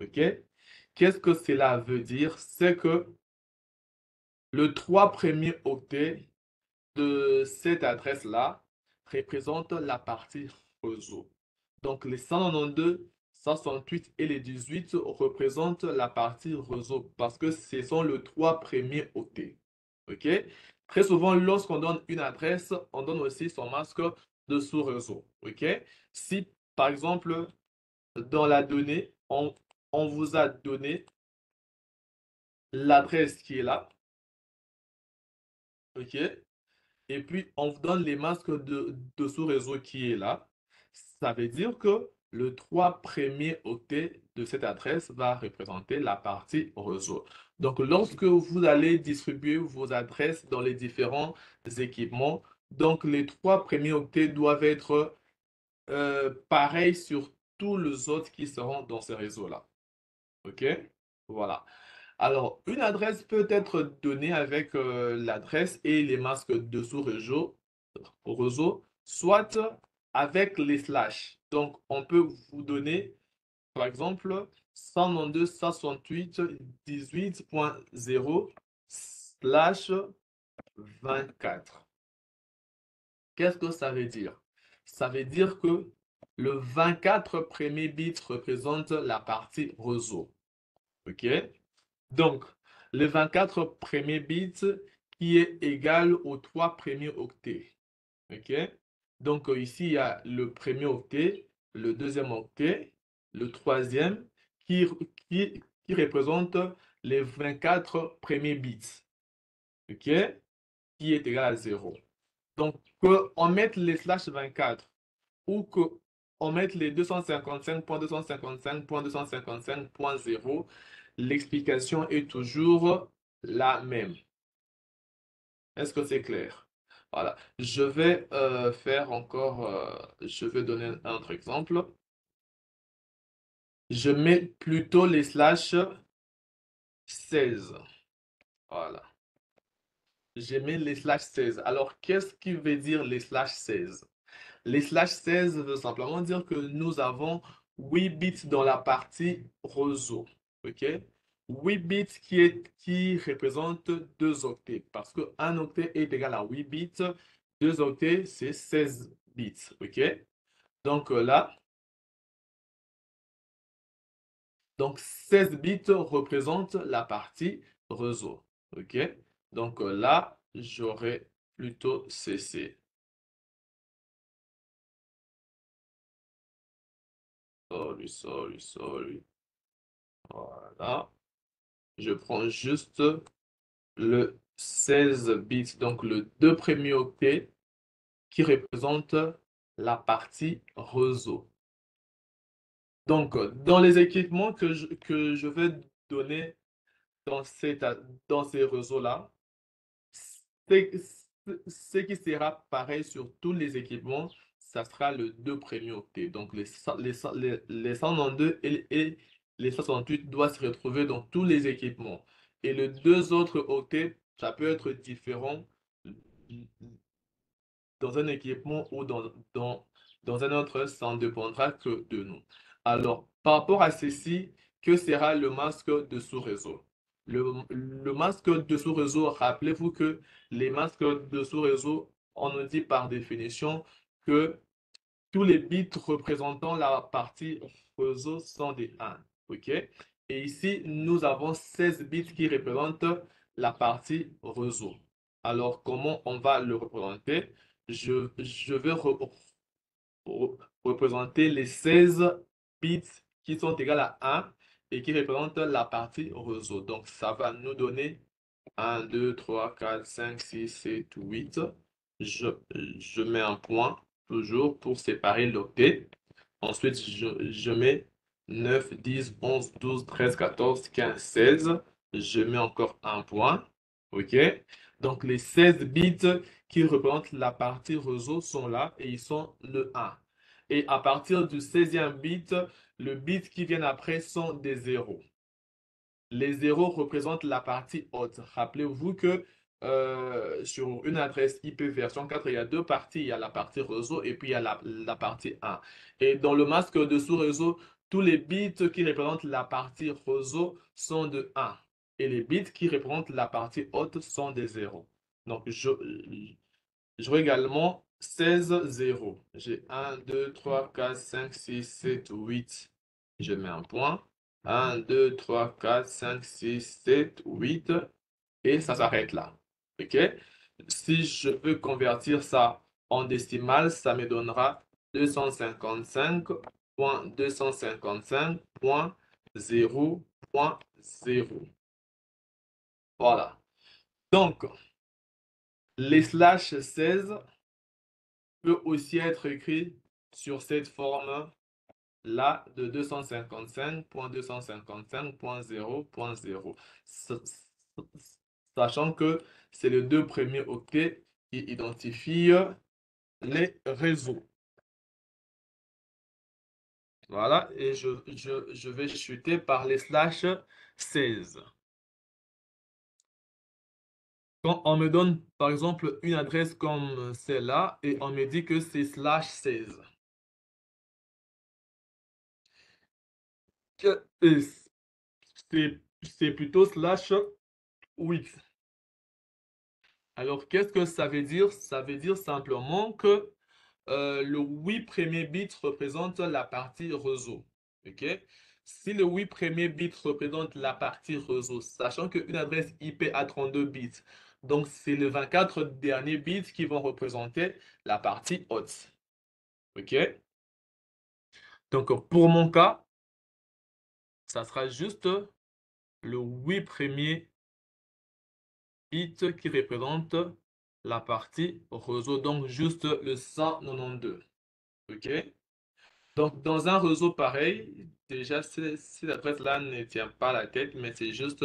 ok? Qu'est-ce que cela veut dire? C'est que le 3 premiers octets de cette adresse-là représente la partie réseau. Donc les 192, 168 et les 18 représentent la partie réseau parce que ce sont les 3 premiers octets. OK? Très souvent, lorsqu'on donne une adresse, on donne aussi son masque de sous-réseau. OK? Si, par exemple, dans la donnée, on vous a donné l'adresse qui est là, OK? Et puis, on vous donne les masques de sous-réseau qui est là. Ça veut dire que le 3 premiers octets de cette adresse va représenter la partie réseau. Donc, lorsque vous allez distribuer vos adresses dans les différents équipements, donc les 3 premiers octets doivent être pareils sur tous les autres qui seront dans ce réseau-là. OK? Voilà. Alors, une adresse peut être donnée avec l'adresse et les masques de sous-réseau, soit avec les slash. Donc, on peut vous donner, par exemple, 192.168.18.0/24. Qu'est-ce que ça veut dire? Ça veut dire que le 24 premier bit représente la partie réseau. OK? Donc, le 24 premiers bits qui est égal aux 3 premiers octets. OK? Donc, ici, il y a le premier octet, le deuxième octet, le troisième qui, qui représente les 24 premiers bits. OK? Qui est égal à 0. Donc, qu'on mette les slash 24 ou qu'on mette les 255.255.255.0, l'explication est toujours la même. Est-ce que c'est clair? Voilà. Je vais faire encore, je vais donner un autre exemple. Je mets plutôt les slash 16. Voilà. Je mets les slash 16. Alors, qu'est-ce qui veut dire les slash 16? Les slash 16 veut simplement dire que nous avons 8 bits dans la partie réseau. OK? 8 bits qui représentent 2 octets. Parce qu'un octet est égal à 8 bits. 2 octets, c'est 16 bits. OK? Donc là, donc 16 bits représentent la partie réseau. OK? Donc là, j'aurais plutôt cessé. Sorry, sorry, sorry. Voilà. Je prends juste le 16 bits, donc le 2 premiers octets qui représentent la partie réseau. Donc, dans les équipements que je vais donner dans, dans ces réseaux-là, c'est- ce qui sera pareil sur tous les équipements, ça sera le deux premiers octets. Donc, les 192 et les 68 doivent se retrouver dans tous les équipements. Et les deux autres octets, ça peut être différent dans un équipement ou dans un autre, ça ne dépendra que de nous. Alors, par rapport à ceci, que sera le masque de sous-réseau? Le masque de sous-réseau, rappelez-vous que les masques de sous-réseau, on nous dit par définition que tous les bits représentant la partie réseau sont des 1. OK? Et ici, nous avons 16 bits qui représentent la partie réseau. Alors, comment on va le représenter? Je vais représenter les 16 bits qui sont égales à 1 et qui représentent la partie réseau. Donc, ça va nous donner 1, 2, 3, 4, 5, 6, 7, 8. Je, je mets un point toujours pour séparer l'octet. Ensuite, je mets 9, 10, 11, 12, 13, 14, 15, 16. Je mets encore un point. OK? Donc, les 16 bits qui représentent la partie réseau sont là et ils sont le 1. Et à partir du 16e bit, le bit qui vient après sont des zéros. Les zéros représentent la partie haute. Rappelez-vous que sur une adresse IP version 4, il y a deux parties. Il y a la partie réseau et puis il y a la partie 1. Et dans le masque de sous-réseau, tous les bits qui représentent la partie réseau sont de 1. Et les bits qui représentent la partie haute sont des zéros. Donc, j'aurai également 16 zéros. J'ai 1, 2, 3, 4, 5, 6, 7, 8. Je mets un point. 1, 2, 3, 4, 5, 6, 7, 8. Et ça s'arrête là. OK? Si je veux convertir ça en décimale, ça me donnera 255.255.0.0. Voilà. Donc, les slash 16 peut aussi être écrit sur cette forme-là de 255.255.0.0, sachant que c'est les deux premiers octets qui identifient les réseaux. Voilà, et je vais chuter par les slash 16. Quand on me donne, par exemple, une adresse comme celle-là, et on me dit que c'est slash 16. Et c'est plutôt slash 8. Alors, qu'est-ce que ça veut dire? Ça veut dire simplement que le 8 premiers bits représente la partie réseau. OK? Si le 8 premiers bits représente la partie réseau, sachant qu'une adresse IP a 32 bits, donc c'est les 24 derniers bits qui vont représenter la partie haute. OK? Donc, pour mon cas, ça sera juste le 8 premiers bits qui représente la partie réseau, donc juste le 192. OK? Donc, dans un réseau pareil, déjà, cette adresse-là ne tient pas la tête, mais c'est juste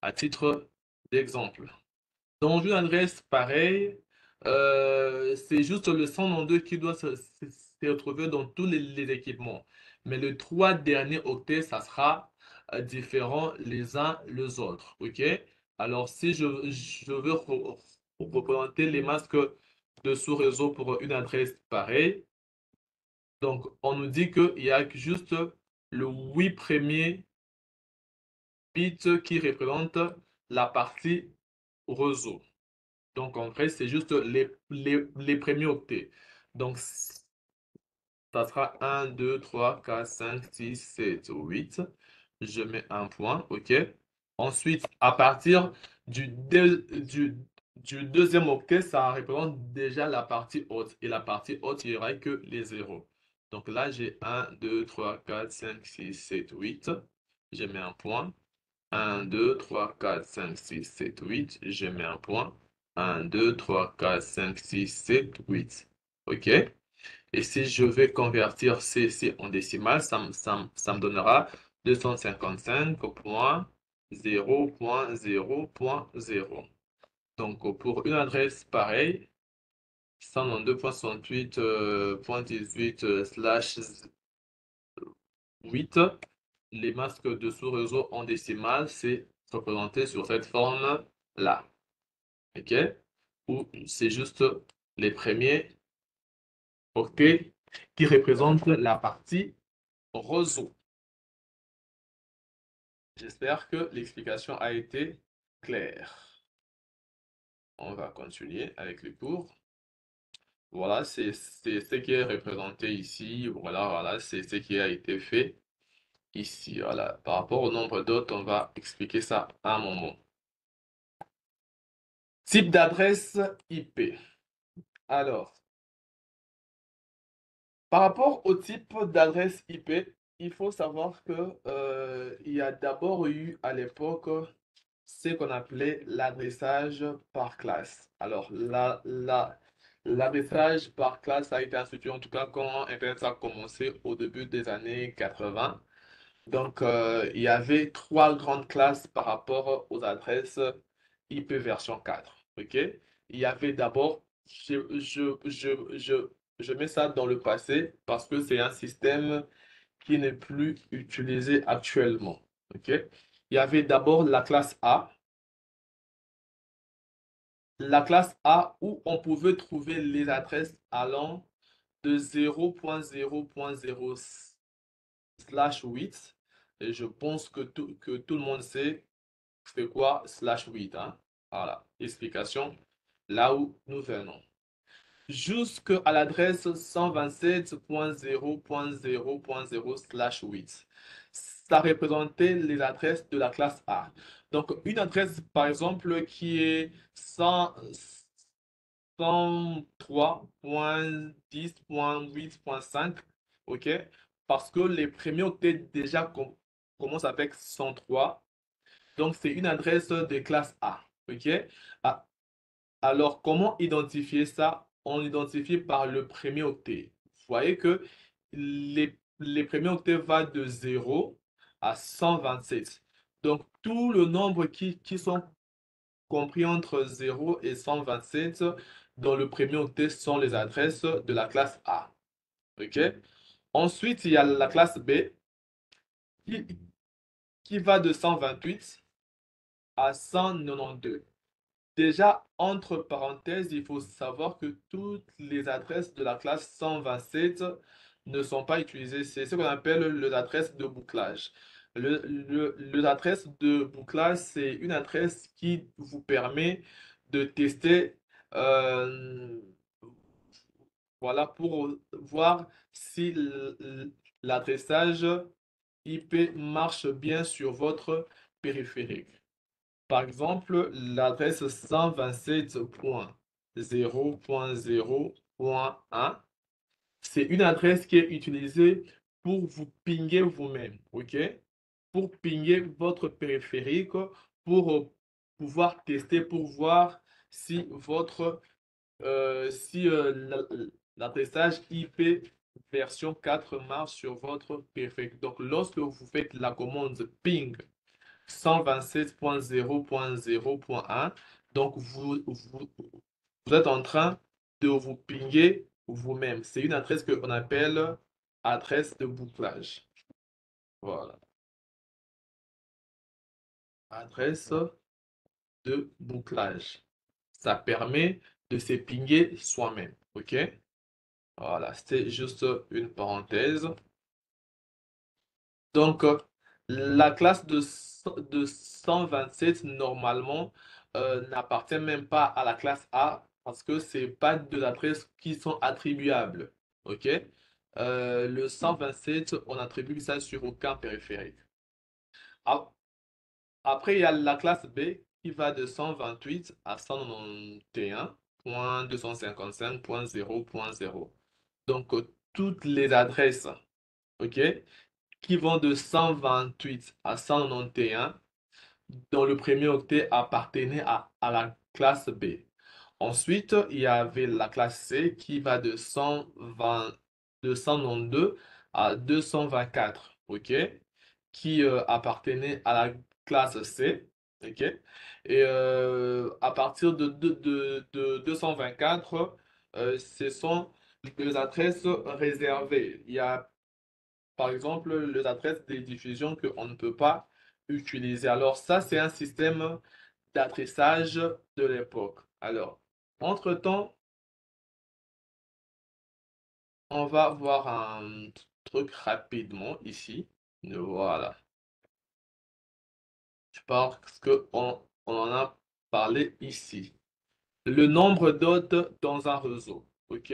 à titre d'exemple. Dans une adresse pareille, c'est juste le 192 qui doit se retrouver dans tous les équipements. Mais les trois derniers octets, ça sera différent les uns les autres. OK? Alors, si je veux représenter les masques de sous-réseau pour une adresse pareille, donc on nous dit qu'il y a juste le 8 premiers bits qui représentent la partie réseau. Donc, en vrai, c'est juste les premiers octets. Donc, ça sera 1, 2, 3, 4, 5, 6, 7, 8. Je mets un point, OK? Ensuite, à partir du deuxième octet, ça représente déjà la partie haute. Et la partie haute, il n'y aura que les zéros. Donc là, j'ai 1, 2, 3, 4, 5, 6, 7, 8. Je mets un point. 1, 2, 3, 4, 5, 6, 7, 8. Je mets un point. 1, 2, 3, 4, 5, 6, 7, 8. OK? Et si je vais convertir ceci en décimale, ça me donnera 255.0.0.0. Donc, pour une adresse pareille, 192.68.18/8. Les masques de sous-réseau en décimale, c'est représenté sur cette forme-là. OK? Ou c'est juste les premiers octets qui représentent la partie réseau. J'espère que l'explication a été claire. On va continuer avec le cours. Voilà, c'est ce qui est représenté ici. Voilà, c'est ce qui a été fait ici. Voilà. Par rapport au nombre d'hôtes, on va expliquer ça à un moment. Type d'adresse IP. Alors, par rapport au type d'adresse IP, il faut savoir que il y a d'abord eu à l'époque ce qu'on appelait l'adressage par classe. Alors, l'adressage par classe a été institué, en tout cas quand Internet a commencé au début des années 80. Donc, il y avait trois grandes classes par rapport aux adresses IP version 4. OK? Il y avait d'abord, je mets ça dans le passé parce que c'est un système qui n'est plus utilisé actuellement. OK? Il y avait d'abord la classe A. La classe A où on pouvait trouver les adresses allant de 0.0.0/8. Et je pense que tout le monde sait c'est quoi /8, hein? Voilà, explication là où nous venons. Jusqu'à l'adresse 127.0.0.0/8. Ça représentait les adresses de la classe A. Donc, une adresse, par exemple, qui est 103.10.8.5, OK? Parce que les premiers octets déjà commencent avec 103. Donc, c'est une adresse de classe A. OK? Ah, alors, comment identifier ça? On identifie par le premier octet. Vous voyez que les premiers octets vont de 0 à 127. Donc, tout le nombre qui sont compris entre 0 et 127 dans le premier octet sont les adresses de la classe A. OK? Ensuite, il y a la classe B qui, qui va de 128 à 192. Déjà, entre parenthèses, il faut savoir que toutes les adresses de la classe 127 ne sont pas utilisées. C'est ce qu'on appelle l'adresse de bouclage. L'adresse de bouclage, c'est une adresse qui vous permet de tester, euh, voilà, pour voir si l'adressage IP marche bien sur votre périphérique. Par exemple, l'adresse 127.0.0.1, c'est une adresse qui est utilisée pour vous pinguer vous-même, OK? Pour pinguer votre périphérique, pour pouvoir tester, pour voir si l'adressage IP version 4 marche sur votre périphérique. Donc, lorsque vous faites la commande ping 127.0.0.1. Donc, vous êtes en train de vous pinguer vous-même. C'est une adresse qu'on appelle adresse de bouclage. Voilà. Adresse de bouclage. Ça permet de se pinguer soi-même. OK? Voilà, c'était juste une parenthèse. Donc, la classe de 127, normalement, n'appartient même pas à la classe A parce que ce n'est pas de l'adresse qui sont attribuables. OK? Le 127, on attribue ça sur aucun périphérique. A- Après, il y a la classe B qui va de 128 à 191.255.0.0. Donc, toutes les adresses, OK, qui vont de 128 à 191 dont le premier octet appartenait à la classe B. Ensuite, il y avait la classe C qui va de 192 à 224, OK? Qui appartenait à la classe C, OK? Et à partir de 224, ce sont les adresses réservées. Il y a, par exemple, les adresses de diffusion qu'on ne peut pas utiliser. Alors, ça, c'est un système d'adressage de l'époque. Alors, entre-temps, on va voir un truc rapidement ici. Voilà. Je pense qu'on en a parlé ici. Le nombre d'hôtes dans un réseau. OK?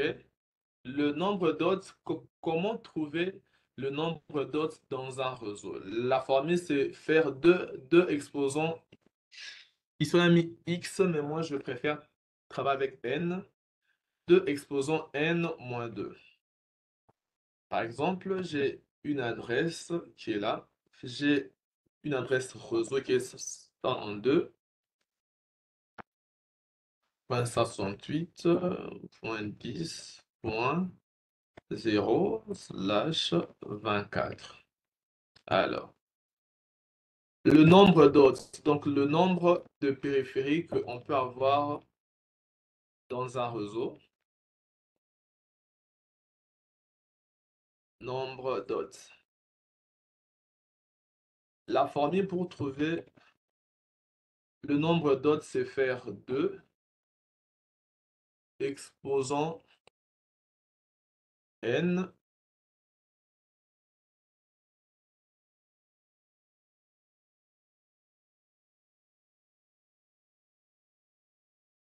Le nombre d'hôtes, comment trouver le nombre d'hôtes dans un réseau? La formule, c'est faire deux exposants. Ici, on a mis X, mais moi, je préfère travailler avec N. Deux exposants N moins 2. Par exemple, j'ai une adresse qui est là. J'ai une adresse réseau qui est 168.10.0/24. Alors, le nombre d'hôtes, donc le nombre de périphériques qu'on peut avoir dans un réseau. Nombre d'hôtes. La formule pour trouver le nombre d'hôtes, c'est faire 2 exposant n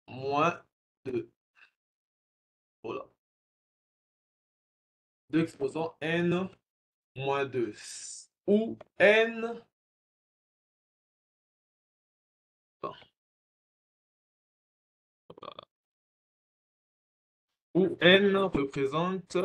moins 2. Voilà. 2 exposant n moins 2. Où n, où n représente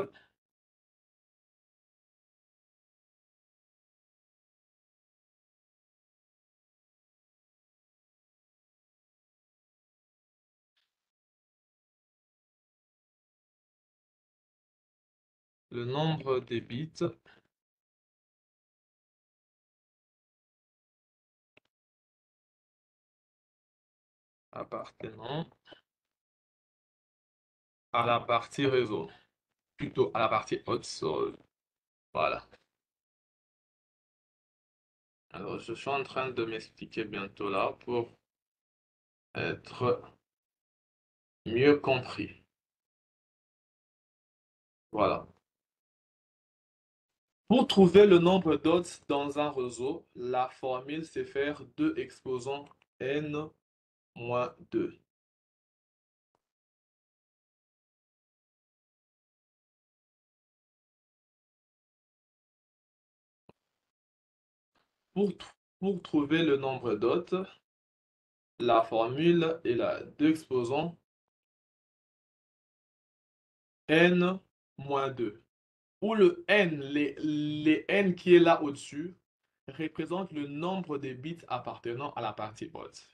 le nombre des bits appartenant à la partie réseau, plutôt à la partie haute. Voilà. Alors, je suis en train de m'expliquer bientôt là pour être mieux compris. Voilà. Pour trouver le nombre d'hôtes dans un réseau, la formule c'est faire 2 exposants n moins 2. Pour, pour trouver le nombre d'hôtes, la formule est là, 2 exposants n moins 2. Où le n, les n qui est là au-dessus, représentent le nombre de bits appartenant à la partie haute.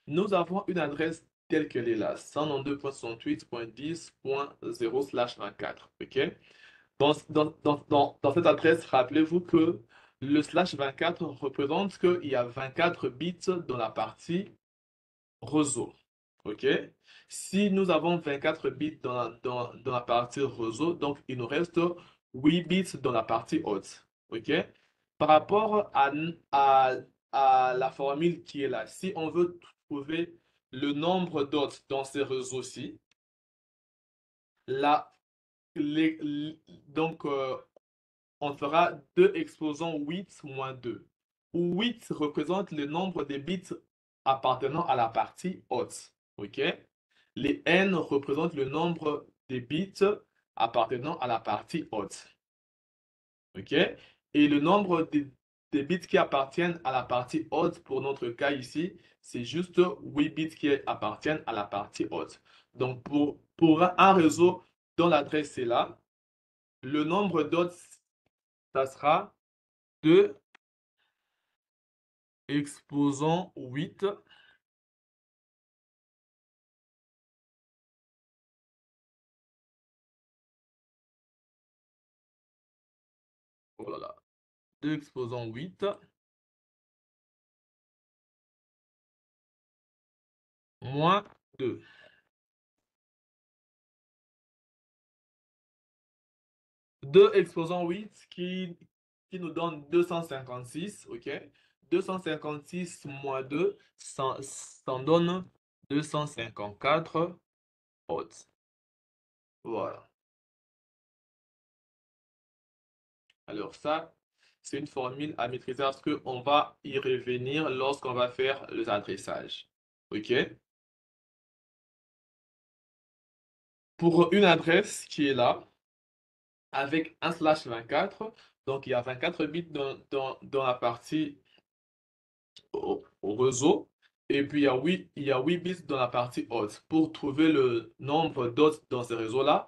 Nous avons une adresse telle qu'elle est là, 192.168.10.0/24. OK? Dans cette adresse, rappelez-vous que le slash 24 représente qu'il y a 24 bits dans la partie réseau. OK? Si nous avons 24 bits dans la partie réseau, donc il nous reste 8 bits dans la partie haute. OK? Par rapport à, à la formule qui est là, si on veut trouver le nombre d'hôtes dans ces réseaux-ci, là, donc on fera 2 exposants 8 moins 2, où 8 représente le nombre de bits appartenant à la partie haute. OK? Les n représentent le nombre de bits appartenant à la partie haute. OK? Et le nombre de bits qui appartiennent à la partie haute, pour notre cas ici, c'est juste 8 bits qui appartiennent à la partie haute. Donc, pour un réseau dont l'adresse est là, le nombre d'hôtes, ça sera 2 exposant 8. Oh là là. 2 exposant 8 moins 2. 2 exposant 8 qui nous donne 256, ok? 256 moins 2, ça en donne 254 watts. Voilà. Alors ça, c'est une formule à maîtriser parce qu'on va y revenir lorsqu'on va faire les adressages. OK? Pour une adresse qui est là, avec un slash 24, donc il y a 24 bits dans la partie au réseau, et puis il y a 8 bits dans la partie haute. Pour trouver le nombre d'hôtes dans ce réseau-là,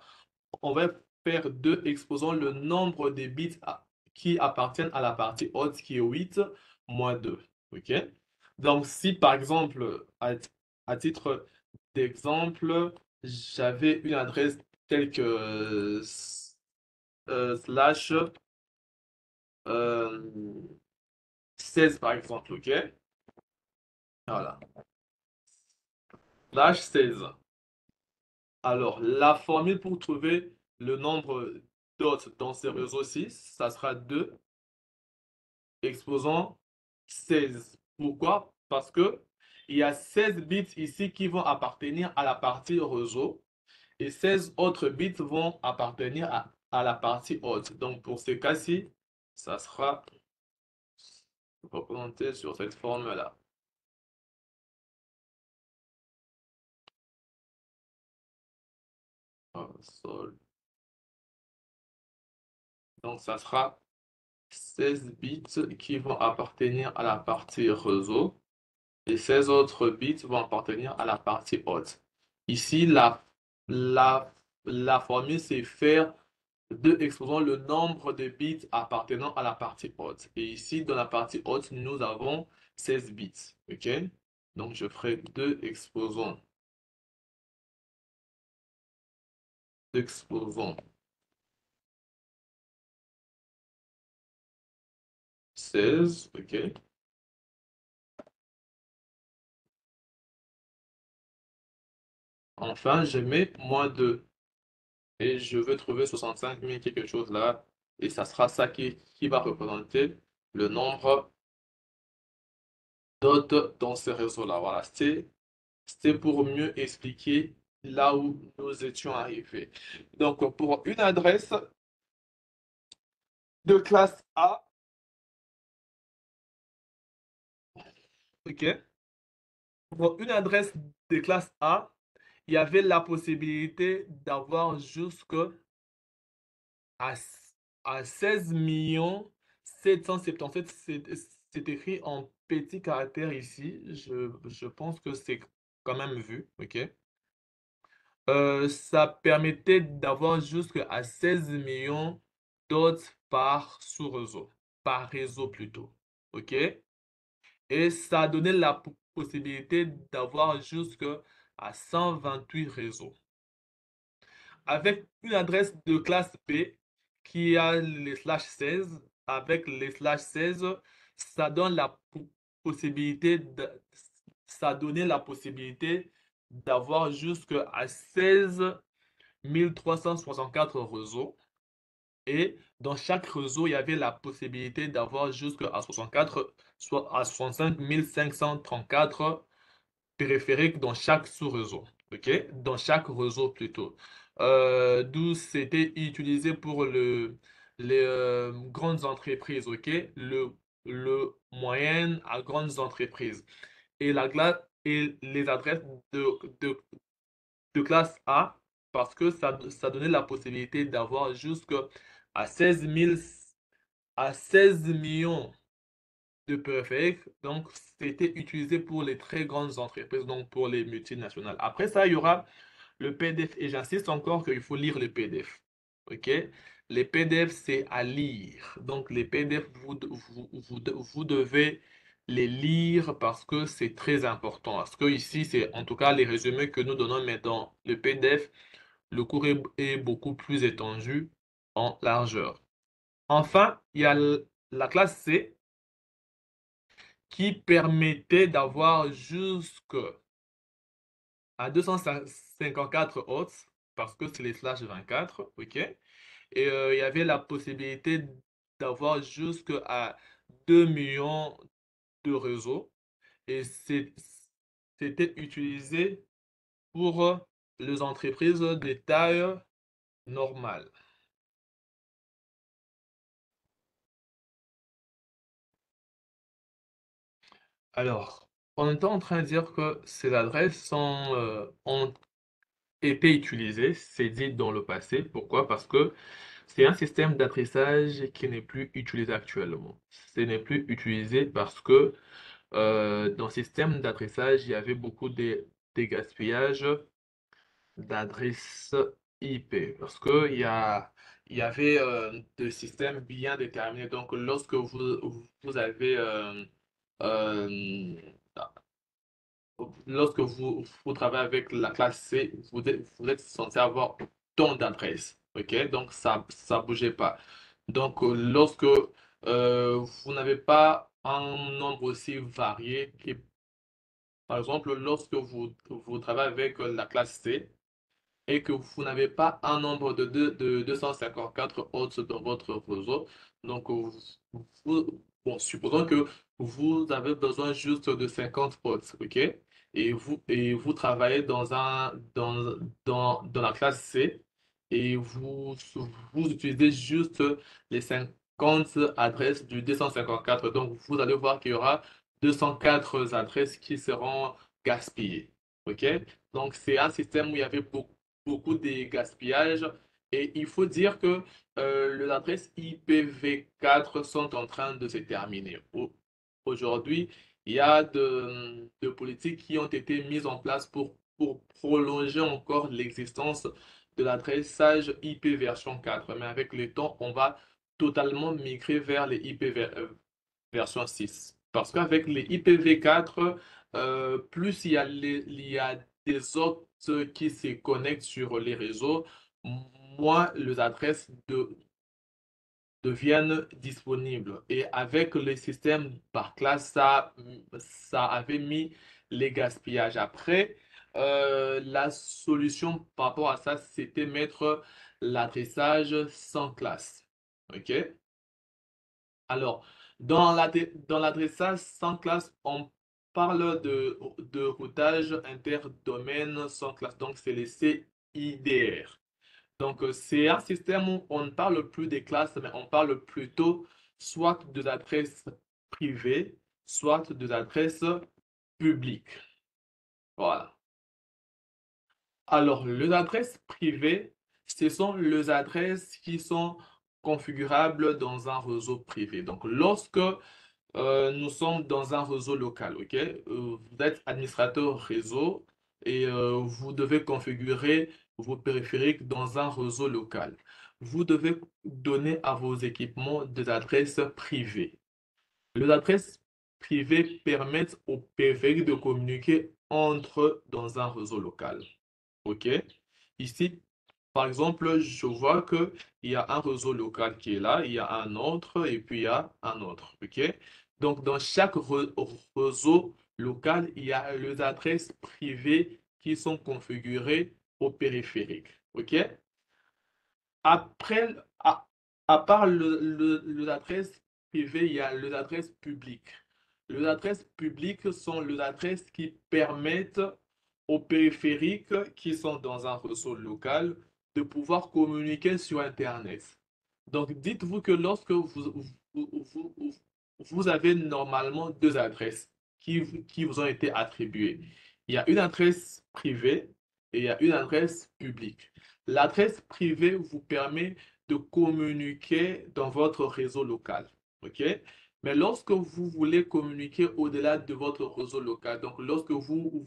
on va faire 2 exposant le nombre de bits qui appartiennent à la partie haute qui est 8 moins 2. OK? Donc, si par exemple, à titre d'exemple, j'avais une adresse telle que slash 16 par exemple, OK? Voilà. Slash 16. Alors, la formule pour trouver le nombre d'hôtes dans ce réseau-ci, ça sera 2 exposant 16. Pourquoi? Parce que il y a 16 bits ici qui vont appartenir à la partie réseau et 16 autres bits vont appartenir à la partie haute. Donc pour ce cas-ci, ça sera représenté sur cette forme-là. Donc ça sera 16 bits qui vont appartenir à la partie réseau et 16 autres bits vont appartenir à la partie haute. Ici, la, la formule, c'est faire 2 exposant le nombre de bits appartenant à la partie haute. Et ici, dans la partie haute, nous avons 16 bits. OK? Donc, je ferai 2 exposant 16. OK? Enfin, je mets moins 2. Et je veux trouver 65 000 quelque chose là. Et ça sera ça qui va représenter le nombre d'hôtes dans ce réseau-là. Voilà, c'était pour mieux expliquer là où nous étions arrivés. Donc, pour une adresse de classe A, ok, pour une adresse de classe A, il y avait la possibilité d'avoir jusqu'à à, à 16 777, c'est écrit en petits caractères ici. Je pense que c'est quand même vu, ok. Ça permettait d'avoir jusqu'à 16 millions d'hôtes par sous-réseau, par réseau plutôt. OK? Et ça donnait la possibilité d'avoir jusqu'à 128 réseaux. Avec une adresse de classe B qui a les slash 16, avec les slash 16, ça donne la possibilité ça donnait la possibilité d'avoir jusqu'à 16 1364 réseaux. Et dans chaque réseau, il y avait la possibilité d'avoir jusqu'à 64, soit à 65 534 périphériques dans chaque sous-réseau. OK? Dans chaque réseau plutôt. D'où c'était utilisé pour les grandes entreprises. OK? Le moyenne à grandes entreprises. Et, et les adresses de de classe A parce que ça donnait la possibilité d'avoir jusqu'à 16 000, à 16 millions de périphériques. Donc, c'était utilisé pour les très grandes entreprises, donc pour les multinationales. Après ça, il y aura le PDF et j'insiste encore qu'il faut lire le PDF. OK? Les PDF, c'est à lire. Donc, les PDF, vous devez les lire parce que c'est très important. Parce que ici, c'est en tout cas les résumés que nous donnons, mais dans le PDF, le cours est beaucoup plus étendu en largeur. Enfin, il y a la classe C qui permettait d'avoir jusqu'à 254 hôtes parce que c'est les slash 24, ok? Et il y avait la possibilité d'avoir jusqu'à 2 millions de réseaux. Et c'était utilisé pour les entreprises de taille normale. Alors, on est en train de dire que ces adresses ont été utilisées, c'est dit dans le passé. Pourquoi? Parce que c'est un système d'adressage qui n'est plus utilisé actuellement. Ce n'est plus utilisé parce que dans le système d'adressage, il y avait beaucoup de gaspillage d'adresses IP. Parce que il y avait des systèmes bien déterminés. Donc, lorsque vous avez euh, lorsque vous travaillez avec la classe C, vous êtes censé avoir tant d'adresses. OK? Donc, ça bougeait pas. Donc, lorsque vous n'avez pas un nombre aussi varié, par exemple, lorsque vous travaillez avec la classe C, et que vous n'avez pas un nombre de 254 hôtes dans votre réseau, donc bon, supposons que vous avez besoin juste de 50 hôtes, ok? Et vous travaillez dans la classe C et vous utilisez juste les 50 adresses du 254. Donc, vous allez voir qu'il y aura 204 adresses qui seront gaspillées. OK? Donc, c'est un système où il y avait beaucoup de gaspillage. Et il faut dire que les adresses IPv4 sont en train de se terminer. Aujourd'hui, il y a de politiques qui ont été mises en place pour prolonger encore l'existence de l'adressage IP version 4. Mais avec le temps, on va totalement migrer vers les version 6. Parce qu'avec les IPv4, plus il y a des autres qui se connectent sur les réseaux, moins les adresses deviennent disponibles. Et avec le système par classe, ça avait mis les gaspillages. Après, la solution par rapport à ça, c'était mettre l'adressage sans classe. OK? Alors, dans l'adressage sans classe, on parle de routage interdomaine sans classe. Donc, c'est les CIDR. Donc, c'est un système où on ne parle plus des classes, mais on parle plutôt soit des adresses privées, soit des adresses publiques. Voilà. Alors, les adresses privées, ce sont les adresses qui sont configurables dans un réseau privé. Donc, lorsque nous sommes dans un réseau local, ok? Vous êtes administrateur réseau et vous devez configurer vos périphériques dans un réseau local. Vous devez donner à vos équipements des adresses privées. Les adresses privées permettent aux périphériques de communiquer entre eux dans un réseau local. OK? Ici, par exemple, je vois qu'il y a un réseau local qui est là, il y a un autre et puis il y a un autre. OK? Donc, dans chaque réseau local, il y a les adresses privées qui sont configurées au périphérique. OK? Après, à part les adresses privées, il y a les adresses publiques. Les adresses publiques sont les adresses qui permettent aux périphériques qui sont dans un réseau local de pouvoir communiquer sur Internet. Donc, dites-vous que lorsque vous avez normalement deux adresses qui vous ont été attribuées. Il y a une adresse privée et il y a une adresse publique. L'adresse privée vous permet de communiquer dans votre réseau local. OK? Mais lorsque vous voulez communiquer au-delà de votre réseau local, donc lorsque vous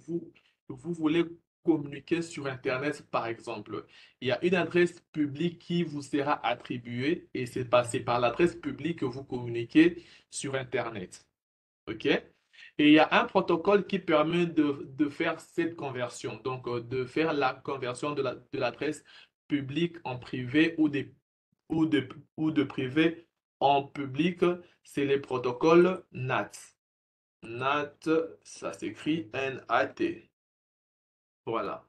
voulez communiquer sur Internet, par exemple, il y a une adresse publique qui vous sera attribuée et c'est par l'adresse publique que vous communiquez sur Internet. OK? Et il y a un protocole qui permet de faire cette conversion, donc de faire la conversion de l'adresse publique en privé ou de, ou de privé en public, c'est les protocoles NAT. NAT, ça s'écrit N-A-T. Voilà.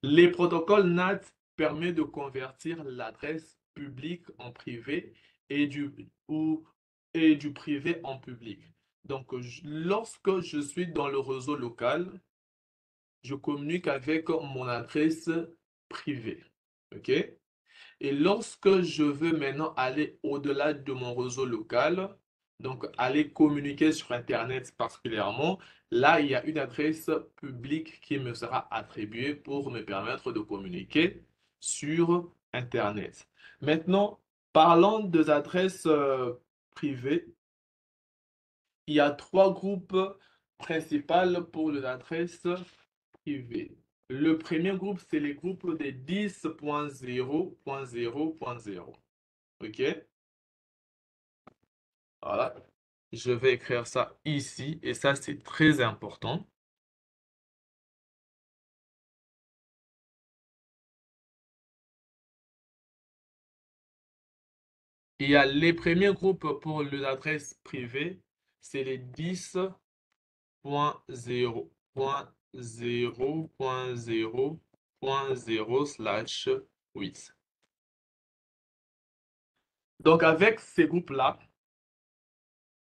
Les protocoles NAT permettent de convertir l'adresse public en privé et et du privé en public. Donc, lorsque je suis dans le réseau local, je communique avec mon adresse privée. OK? Et lorsque je veux maintenant aller au-delà de mon réseau local, donc aller communiquer sur Internet particulièrement, là, il y a une adresse publique qui me sera attribuée pour me permettre de communiquer sur Internet. Maintenant, parlant des adresses privées, il y a trois groupes principaux pour les adresses privées. Le premier groupe, c'est les groupes des 10.0.0.0. OK? Voilà. Je vais écrire ça ici et ça, c'est très important. Il y a les premiers groupes pour l'adresse privée, c'est les 10.0.0.0.0/8. Donc, avec ces groupes-là,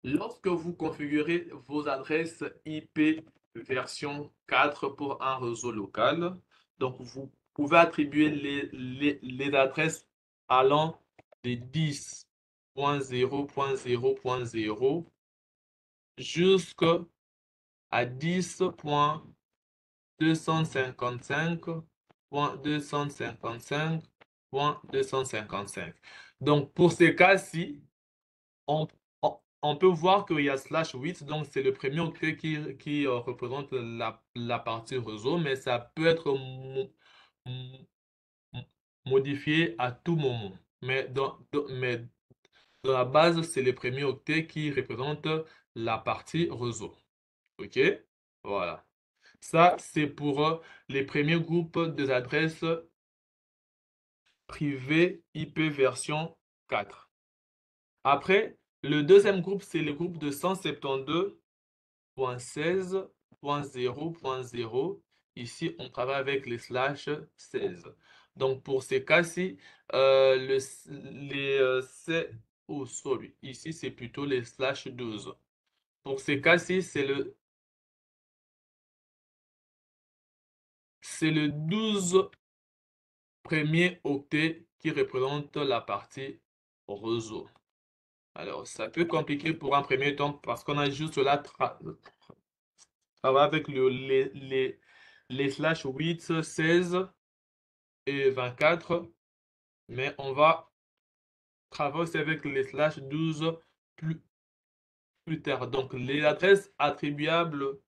lorsque vous configurez vos adresses IP version 4 pour un réseau local, donc vous pouvez attribuer les adresses allant des 10.0.0.0 jusqu'à 10.255.255.255. Donc pour ces cas-ci, on, on peut voir qu'il y a /8, donc c'est le premier octet qui représente la partie réseau, mais ça peut être mo- modifié à tout moment. Mais dans la base, c'est le premier octet qui représente la partie réseau. OK? Voilà. Ça, c'est pour les premiers groupes des adresses privées IP version 4. Après, le deuxième groupe, c'est le groupe de 172.16.0.0. Ici, on travaille avec les /16. Donc, pour ces cas-ci, sorry, ici, c'est plutôt les /12. Pour ces cas-ci, c'est le 12 premier octet qui représente la partie réseau. Alors, ça peut compliquer pour un premier temps parce qu'on a juste là travailler avec les /8, 16 et 24, mais on va travailler aussi avec les /12 plus, plus tard. Donc, les adresses attribuables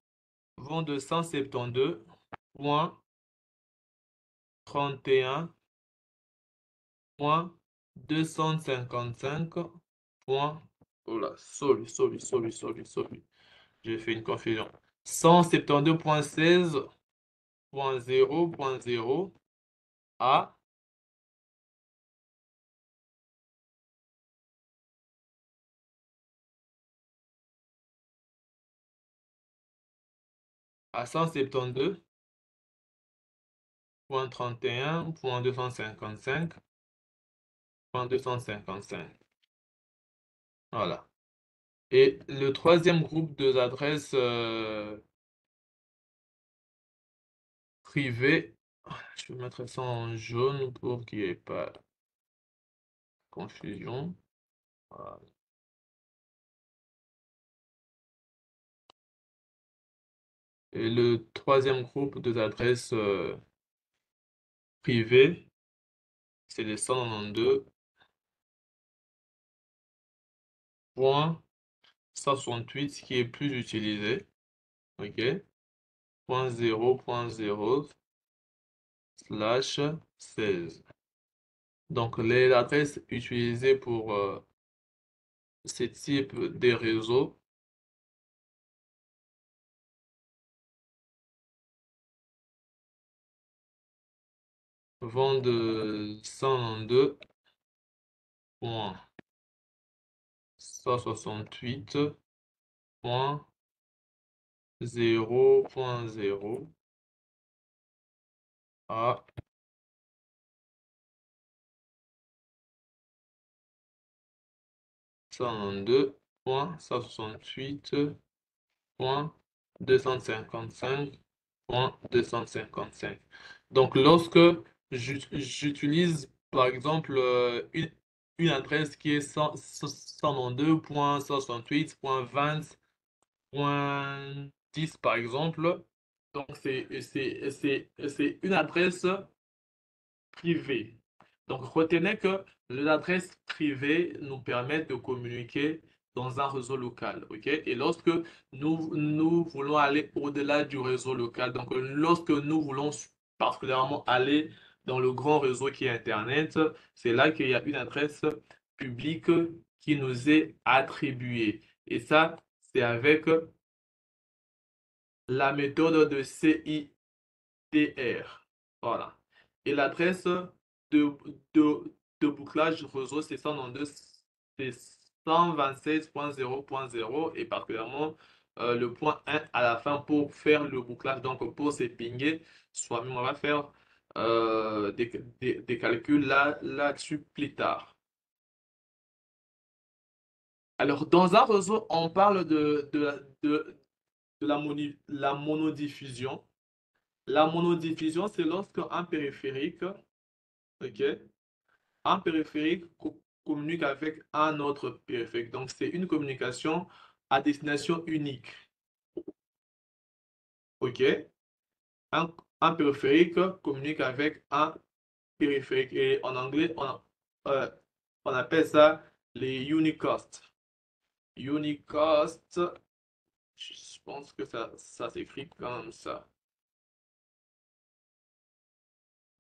vont de 172.31.255. Oh là, sorry. J'ai fait une confusion. 172.16.0.0 à, à 172.31.255.255. Voilà. Et le troisième groupe d'adresses privées, je vais mettre ça en jaune pour qu'il n'y ait pas de confusion. Voilà. Et le troisième groupe d'adresses privées, c'est les 192.168 qui est plus utilisé. OK? Point 0.0/16. Donc, les adresses utilisées pour ce type de réseau vont de 192.168.0.0 à 192.168.255.255. Donc, lorsque j'utilise, par exemple, une adresse qui est 192.168.20.10, par exemple, donc c'est une adresse privée. Donc, retenez que les adresses privées nous permettent de communiquer dans un réseau local, ok? Et lorsque nous voulons aller au-delà du réseau local, donc lorsque nous voulons particulièrement aller dans le grand réseau qui est Internet, c'est là qu'il y a une adresse publique qui nous est attribuée. Et ça, c'est avec la méthode de CIDR. Voilà. Et l'adresse de, de, de bouclage réseau, c'est 192, c'est 126.0.0 et particulièrement le point 1 à la fin pour faire le bouclage. Donc, pour se pinguer, soi-même, on va faire des calculs là-dessus plus tard. Alors, dans un réseau, on parle de la monodiffusion. La monodiffusion, c'est lorsque un périphérique, ok, un périphérique communique avec un autre périphérique. Donc, c'est une communication à destination unique. OK? Un, un périphérique communique avec un périphérique. Et en anglais, euh, on appelle ça les unicast. Unicast, je pense que ça s'écrit comme ça.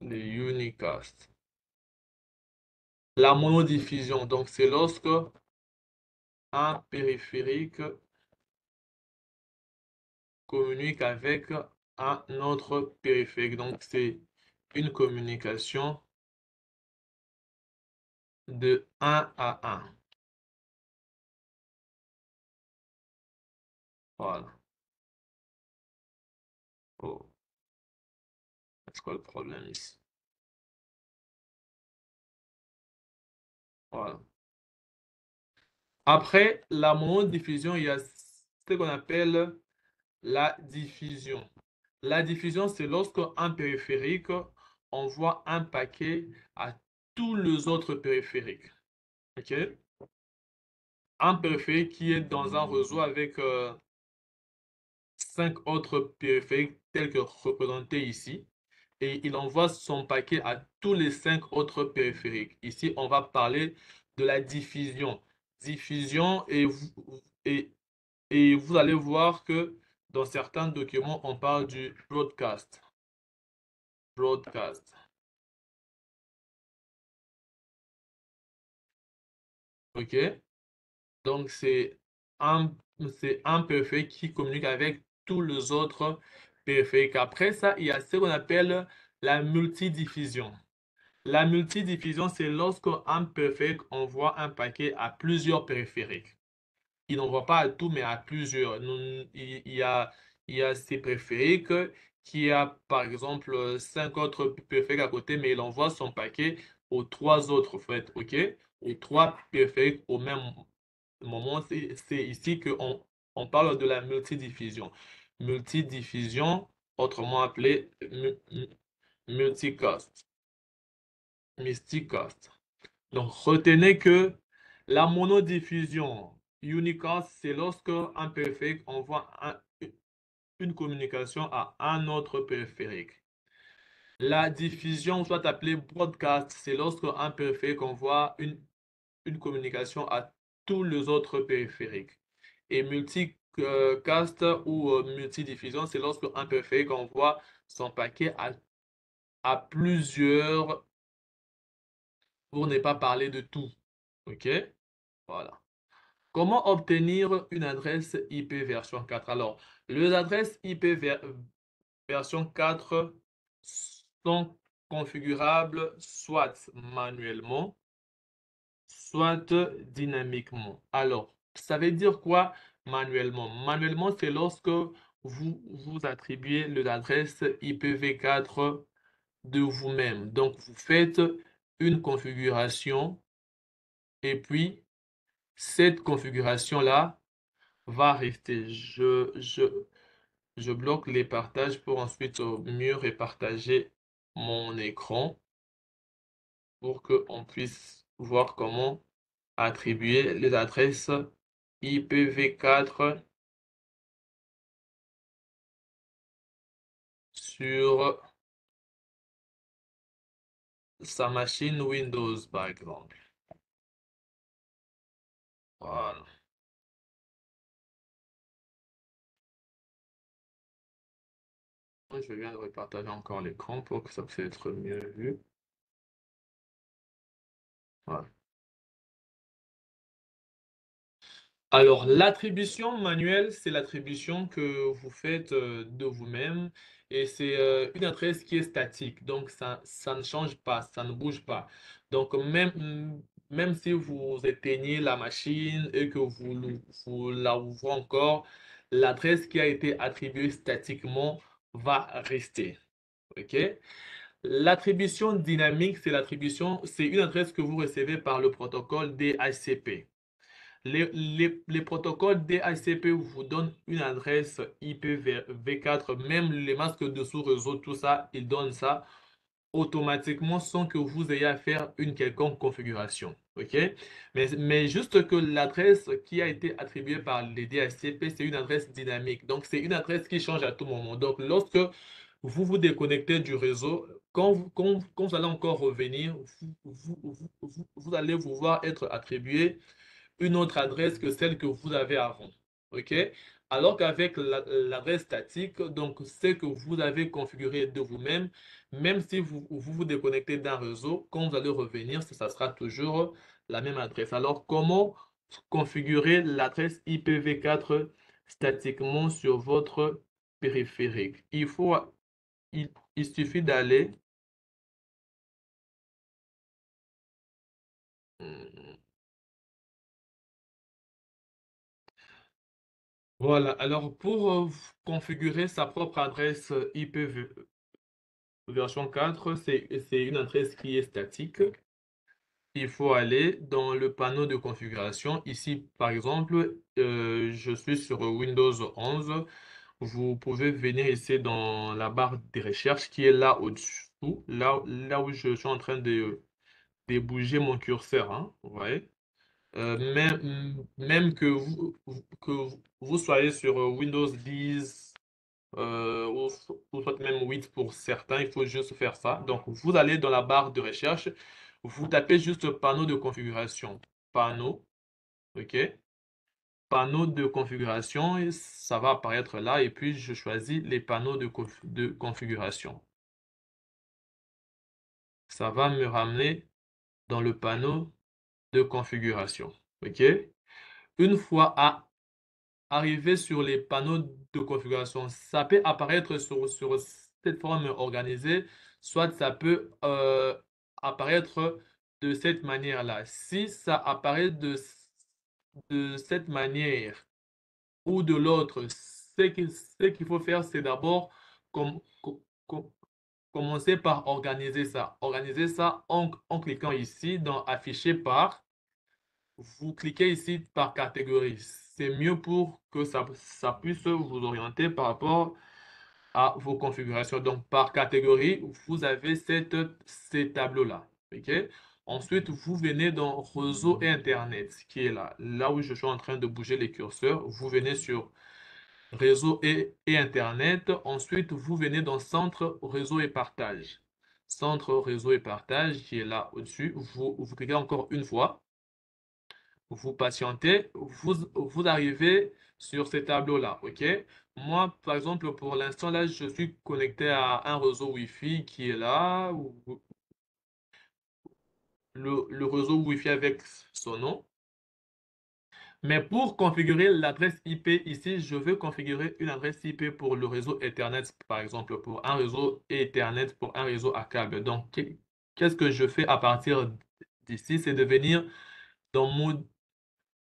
Les unicast. La monodiffusion, donc c'est lorsque un périphérique communique avec un autre périphérique. Donc, c'est une communication de un à un. Voilà. Oh, c'est quoi le problème ici? Voilà. Après la monodiffusion, il y a ce qu'on appelle la diffusion. La diffusion, c'est lorsque un périphérique envoie un paquet à tous les autres périphériques. OK? Un périphérique qui est dans un réseau avec 5 autres périphériques tels que représentés ici et il envoie son paquet à tous les 5 autres périphériques. Ici, on va parler de la diffusion. Diffusion et, et vous allez voir que dans certains documents, on parle du broadcast. Broadcast. OK? Donc, un, c'est un périphérique qui communique avec tous les autres périphériques. Après ça, il y a ce qu'on appelle la multidiffusion. La multidiffusion, c'est lorsque un périphérique envoie un paquet à plusieurs périphériques. Il n'envoie pas à tout, mais à plusieurs. Il y a ces périphériques qui a, par exemple, 5 autres périphériques à côté, mais il envoie son paquet aux 3 autres, en fait, OK? Aux 3 périphériques au même moment. C'est ici qu'on parle de la multidiffusion. Multidiffusion, autrement appelée multicast. Mysticast. Donc, retenez que la monodiffusion unicast, c'est lorsque un périphérique envoie une communication à un autre périphérique. La diffusion, soit appelée broadcast, c'est lorsque un périphérique envoie une communication à tous les autres périphériques. Et multicast ou multidiffusion, c'est lorsque un périphérique envoie son paquet à plusieurs pour ne pas parler de tout. OK? Voilà. Comment obtenir une adresse IP version 4? Alors, les adresses IP version 4 sont configurables soit manuellement, soit dynamiquement. Alors, ça veut dire quoi manuellement? Manuellement, c'est lorsque vous attribuez l'adresse IPv4 de vous-même. Donc, vous faites une configuration et puis cette configuration-là va rester. Je bloque les partages pour ensuite mieux repartager mon écran pour qu'on puisse voir comment attribuer les adresses IPv4 sur sa machine Windows, par exemple. Voilà. Je viens de repartager encore l'écran pour que ça puisse être mieux vu. Voilà. Alors, l'attribution manuelle, c'est l'attribution que vous faites de vous-même et c'est une adresse qui est statique. Donc, ça ne change pas, ça ne bouge pas. Donc, même si vous éteignez la machine et que vous la ouvrez encore, l'adresse qui a été attribuée statiquement va rester. OK? L'attribution dynamique, c'est une adresse que vous recevez par le protocole DHCP. Les protocoles DHCP vous donnent une adresse IPv4, même les masques de sous-réseau, tout ça, ils donnent ça automatiquement sans que vous ayez à faire une quelconque configuration. OK? Mais juste que l'adresse qui a été attribuée par les DHCP, c'est une adresse dynamique. Donc, c'est une adresse qui change à tout moment. Donc, lorsque vous vous déconnectez du réseau, quand vous allez encore revenir, vous allez vous voir être attribué une autre adresse que celle que vous avez avant. OK? Alors qu'avec l'adresse statique, donc c'est que vous avez configuré de vous-même, même si vous déconnectez d'un réseau, quand vous allez revenir, ça sera toujours la même adresse. Alors, comment configurer l'adresse IPv4 statiquement sur votre périphérique? Il suffit d'aller. Voilà, alors pour configurer sa propre adresse IPv version 4, c'est une adresse qui est statique. Il faut aller dans le panneau de configuration. Ici, par exemple, je suis sur Windows 11. Vous pouvez venir ici dans la barre de recherche qui est là au-dessous, là où je suis en train de bouger mon curseur, hein, vous voyez. Même que vous soyez sur Windows 10 ou soit même 8 pour certains, il faut juste faire ça. Donc, vous allez dans la barre de recherche, vous tapez juste panneau de configuration. Panneau, OK? Panneau de configuration, et ça va apparaître là. Et puis, je choisis les panneaux de configuration. Ça va me ramener dans le panneau de configuration. OK? Une fois arrivé sur les panneaux de configuration, ça peut apparaître sur cette forme organisée, soit ça peut apparaître de cette manière-là. Si ça apparaît de cette manière ou de l'autre, ce qu'il faut faire, c'est d'abord com- commencer par organiser ça. Organiser ça en cliquant ici dans Afficher par. Vous cliquez ici par catégorie. C'est mieux pour que ça puisse vous orienter par rapport à vos configurations. Donc, par catégorie, vous avez ces tableaux-là. OK? Ensuite, vous venez dans Réseau et Internet, qui est là. Là où je suis en train de bouger les curseurs, vous venez sur Réseau et Internet. Ensuite, vous venez dans Centre, Réseau et Partage. Centre, Réseau et Partage, qui est là au-dessus. Vous cliquez encore une fois. Vous patientez, vous arrivez sur ces tableaux-là, OK? Moi, par exemple, pour l'instant, là, je suis connecté à un réseau Wi-Fi qui est là, le réseau Wi-Fi avec son nom. Mais pour configurer l'adresse IP ici, je veux configurer une adresse IP pour le réseau Ethernet, par exemple, pour un réseau Ethernet, pour un réseau à câble. Donc, qu'est-ce que je fais à partir d'ici? C'est de venir dans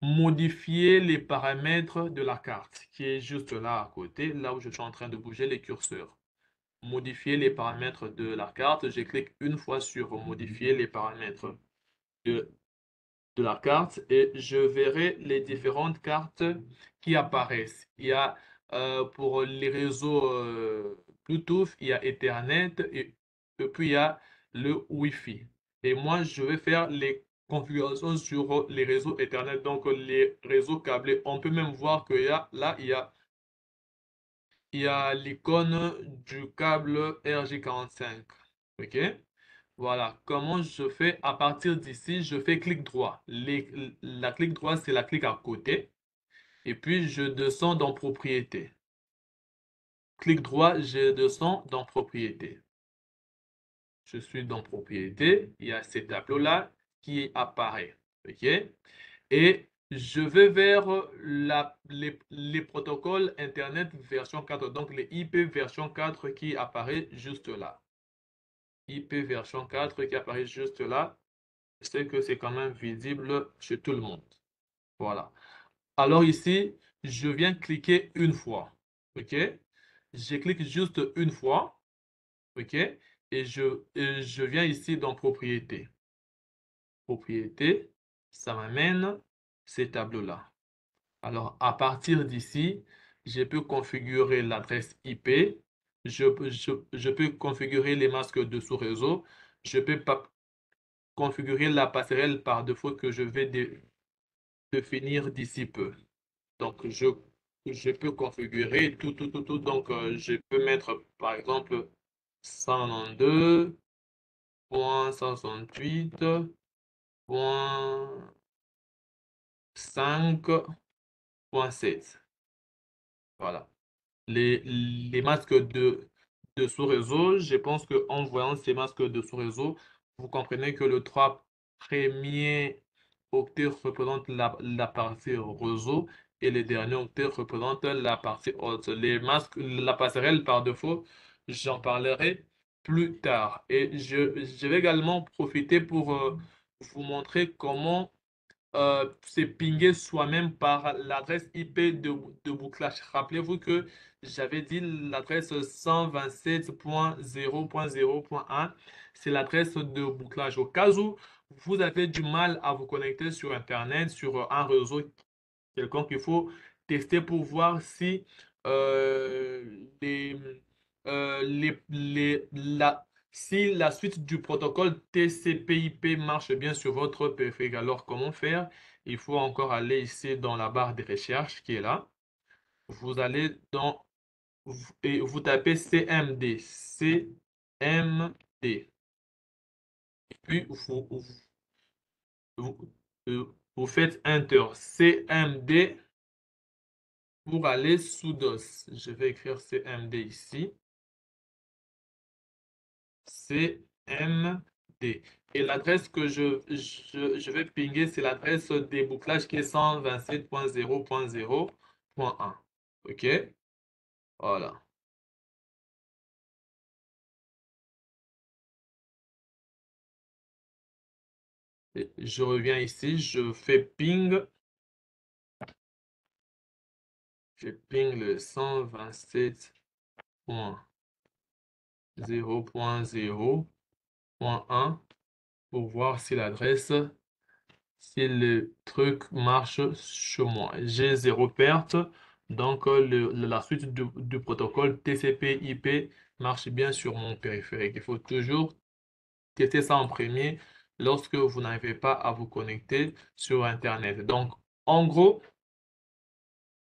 modifier les paramètres de la carte, qui est juste là à côté, là où je suis en train de bouger les curseurs. Modifier les paramètres de la carte, je clique une fois sur modifier les paramètres de de la carte et je verrai les différentes cartes qui apparaissent. Il y a pour les réseaux Bluetooth, il y a Ethernet et puis il y a le Wi-Fi. Et moi, je vais faire les configurations sur les réseaux Ethernet, donc les réseaux câblés. On peut même voir qu'il y a là, il y a l'icône du câble RJ45. OK? Voilà, comment je fais à partir d'ici, je fais clic droit. La clic droit, c'est la clic à côté. Et puis, je descends dans propriété. Clic droit, je descends dans propriété. Je suis dans propriété. Il y a ce tableau-là qui apparaît. OK? Et je vais vers les protocoles Internet version 4, donc les IP version 4 qui apparaît juste là. IP version 4 qui apparaît juste là. C'est que c'est quand même visible chez tout le monde. Voilà. Alors ici, je viens cliquer une fois. OK? Je clique juste une fois. OK? Et je viens ici dans propriété. Propriété, ça m'amène ces tableaux-là. Alors, à partir d'ici, je peux configurer l'adresse IP. Je peux configurer les masques de sous-réseau. Je peux configurer la passerelle par défaut que je vais définir d'ici peu. Donc, je peux configurer tout. Donc, je peux mettre, par exemple, 192.168.5.7. Voilà. Les masques de sous-réseau, je pense qu'en voyant ces masques de sous-réseau, vous comprenez que le 3 premiers octets représentent la partie réseau et les derniers octets représentent la partie haute. Les masques, la passerelle par défaut, j'en parlerai plus tard. Et je vais également profiter pour vous montrer comment c'est pingé soi-même par l'adresse IP de bouclage. Rappelez-vous que j'avais dit l'adresse 127.0.0.1, c'est l'adresse de bouclage. Au cas où vous avez du mal à vous connecter sur Internet, sur un réseau quelconque, il faut tester pour voir si euh, les, si la suite du protocole TCP/IP marche bien sur votre périphérique. Alors, comment faire? Il faut encore aller ici dans la barre de recherche qui est là. Vous allez et vous tapez CMD. CMD. Puis, vous, vous faites Enter. CMD pour aller sous DOS. Je vais écrire CMD ici. CMD. Et l'adresse que je vais pinguer, c'est l'adresse des bouclages qui est 127.0.0.1. OK? Voilà. Et je reviens ici, je fais ping. Je ping le 127.0.0.1 pour voir si l'adresse, si le truc marche sur moi. J'ai zéro perte. Donc, la suite du protocole TCP/IP marche bien sur mon périphérique. Il faut toujours tester ça en premier lorsque vous n'arrivez pas à vous connecter sur Internet. Donc, en gros,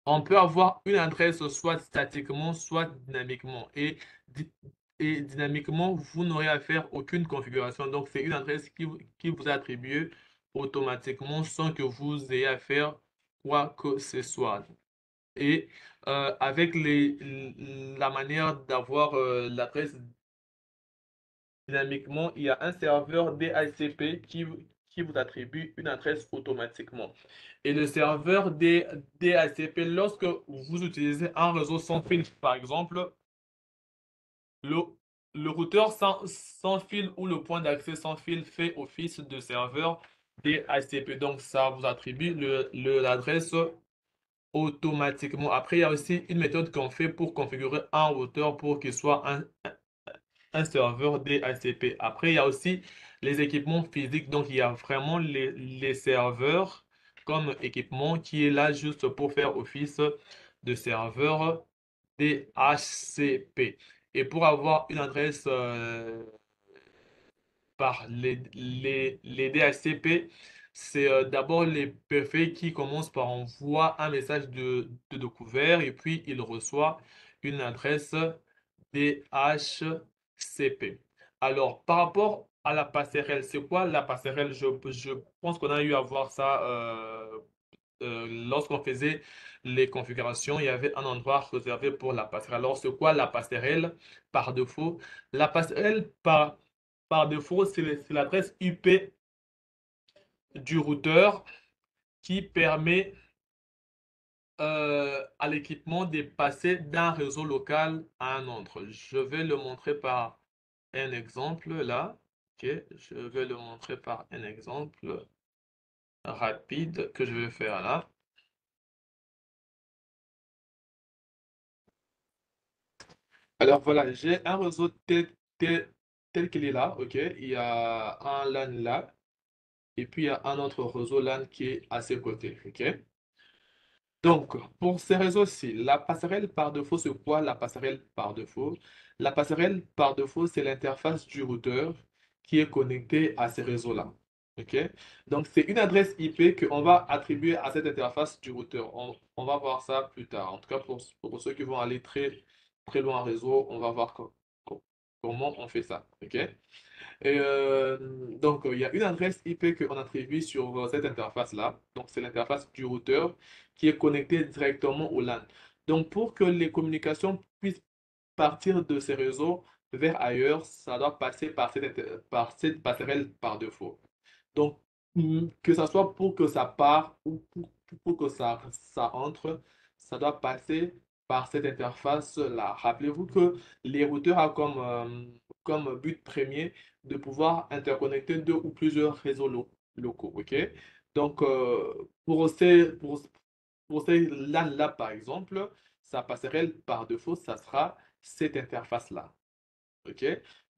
on peut avoir une adresse soit statiquement, soit dynamiquement. Et dynamiquement, vous n'aurez à faire aucune configuration. Donc, c'est une adresse qui vous est attribuée automatiquement sans que vous ayez à faire quoi que ce soit. Et avec la manière d'avoir l'adresse dynamiquement, il y a un serveur DHCP qui vous attribue une adresse automatiquement. Et le serveur DHCP, lorsque vous utilisez un réseau sans fil, par exemple, le, le routeur sans fil ou le point d'accès sans fil fait office de serveur DHCP. Donc, ça vous attribue l'adresse automatiquement. Après, il y a aussi une méthode qu'on fait pour configurer un routeur pour qu'il soit un serveur DHCP. Après, il y a aussi les équipements physiques. Donc, il y a vraiment les serveurs comme équipement qui est là juste pour faire office de serveur DHCP. Et pour avoir une adresse par les DHCP, c'est d'abord les perfets qui commencent par envoyer un message de découvert et puis il reçoit une adresse DHCP. Alors, par rapport à la passerelle, c'est quoi la passerelle? Je pense qu'on a eu à voir ça lorsqu'on faisait les configurations. Il y avait un endroit réservé pour la passerelle. Alors, c'est quoi la passerelle par défaut? La passerelle par défaut, c'est l'adresse IP du routeur qui permet à l'équipement de passer d'un réseau local à un autre. Je vais le montrer par un exemple là. Ok, je vais le montrer par un exemple rapide que je vais faire là. Alors voilà, j'ai un réseau tel qu'il est là, ok? Il y a un LAN là, et puis il y a un autre réseau LAN qui est à ses côtés, ok? Donc, pour ces réseaux-ci, la passerelle par défaut, c'est quoi la passerelle par défaut? La passerelle par défaut, c'est l'interface du routeur qui est connectée à ces réseaux-là. OK? Donc, c'est une adresse IP qu'on va attribuer à cette interface du routeur. On va voir ça plus tard. En tout cas, pour ceux qui vont aller très, très loin en réseau, on va voir comment on fait ça. OK? Et donc, il y a une adresse IP qu'on attribue sur cette interface-là. Donc, c'est l'interface du routeur qui est connectée directement au LAN. Donc, pour que les communications puissent partir de ces réseaux vers ailleurs, ça doit passer par cette passerelle par défaut. Donc, que ce soit pour que ça part ou pour que ça entre, ça doit passer par cette interface-là. Rappelez-vous que les routeurs ont comme but premier de pouvoir interconnecter deux ou plusieurs réseaux locaux. OK? Donc, pour ces LAN-là, par exemple, sa passerelle par défaut, ça sera cette interface-là. OK?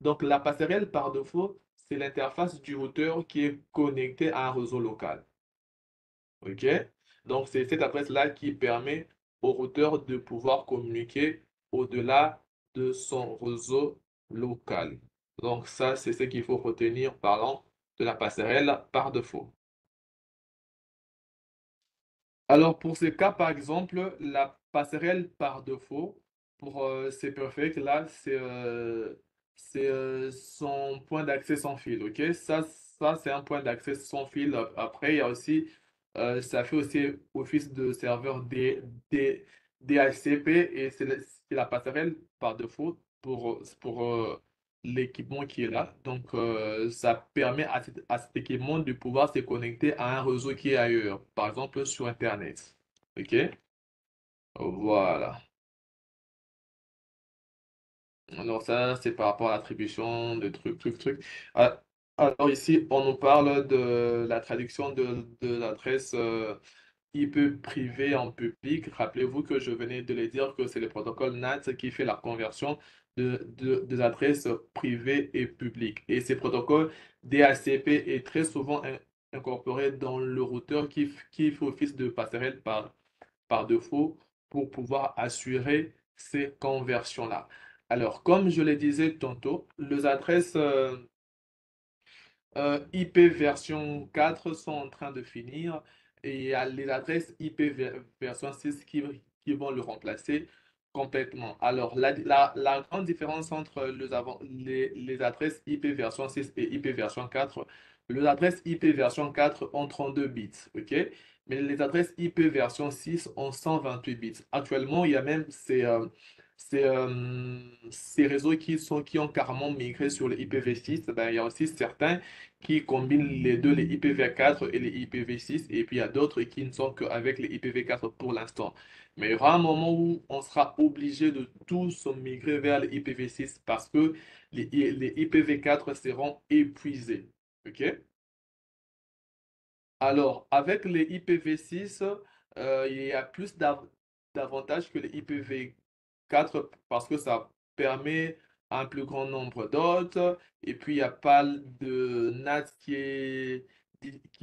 Donc, la passerelle par défaut, c'est l'interface du routeur qui est connectée à un réseau local. OK? Donc, c'est cette adresse-là qui permet au routeur de pouvoir communiquer au-delà de son réseau local. Donc, ça, c'est ce qu'il faut retenir parlant de la passerelle par défaut. Alors, pour ce cas, par exemple, la passerelle par défaut, pour ces perfect-là, c'est son point d'accès sans fil. OK? Ça c'est un point d'accès sans fil. Après, il y a aussi, ça fait aussi office de serveur DHCP et c'est la passerelle par défaut pour l'équipement qui est là. Donc, ça permet à cet équipement de pouvoir se connecter à un réseau qui est ailleurs, par exemple sur Internet. OK? Voilà. Alors ça, c'est par rapport à l'attribution de trucs. Ah, alors ici, on nous parle de la traduction de l'adresse IP privée en public. Rappelez-vous que je venais de le dire que c'est le protocole NAT qui fait la conversion des adresses privées et publiques. Et ces protocoles DHCP est très souvent incorporé dans le routeur qui fait office de passerelle par défaut pour pouvoir assurer ces conversions-là. Alors, comme je le disais tantôt, les adresses IP version 4 sont en train de finir et il y a les adresses IP version 6 qui vont le remplacer complètement. Alors, la grande différence entre les adresses IP version 6 et IP version 4, les adresses IP version 4 ont 32 bits, OK? Mais les adresses IP version 6 ont 128 bits. Actuellement, il y a même ces réseaux qui ont carrément migré sur les IPv6. Ben, il y a aussi certains qui combinent les deux, les IPv4 et les IPv6, et puis il y a d'autres qui ne sont qu'avec les IPv4 pour l'instant. Mais il y aura un moment où on sera obligé de tous migrer vers les IPv6 parce que les IPv4 seront épuisés. OK? Alors, avec les IPv6, il y a plus d'avantages que les IPv4 parce que ça permet un plus grand nombre d'autres. Et puis, il n'y a pas de NAT qui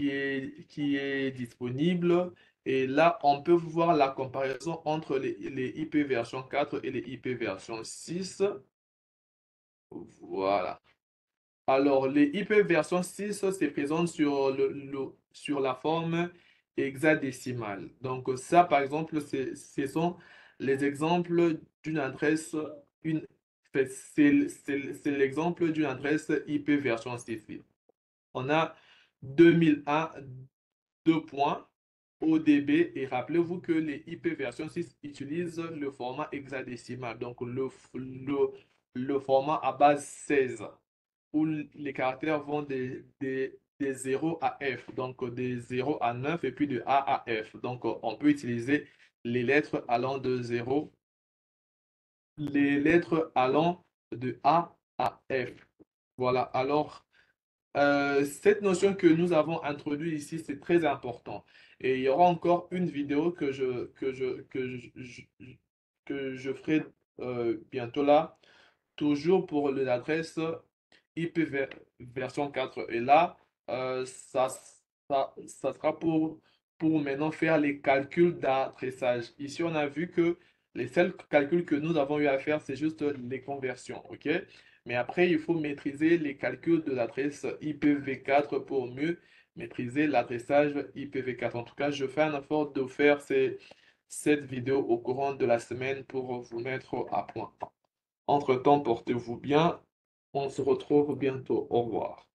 est disponible. Et là, on peut voir la comparaison entre les IP version 4 et les IP version 6. Voilà. Alors, les IP version 6 se présentent sur la forme hexadécimale. Donc, ça, par exemple, ce sont les exemples d'une adresse, une, c'est l'exemple d'une adresse IP version 6. On a 2001, 2 points, ODB, et rappelez-vous que les IP version 6 utilisent le format hexadécimal, donc le format à base 16 où les caractères vont des 0 à F, donc des 0 à 9 et puis de A à F. Donc, on peut utiliser les lettres allant de 0, les lettres allant de A à F. Voilà, alors, cette notion que nous avons introduite ici, c'est très important. Et il y aura encore une vidéo que je ferai bientôt là toujours pour l'adresse IP version 4. Et là, ça sera pour maintenant faire les calculs d'adressage. Ici, on a vu que les seuls calculs que nous avons eu à faire, c'est juste les conversions. OK? Mais après, il faut maîtriser les calculs de l'adresse IPv4 pour mieux maîtriser l'adressage IPv4. En tout cas, je fais un effort de faire cette vidéo au courant de la semaine pour vous mettre à point. Entre-temps, portez-vous bien. On se retrouve bientôt. Au revoir.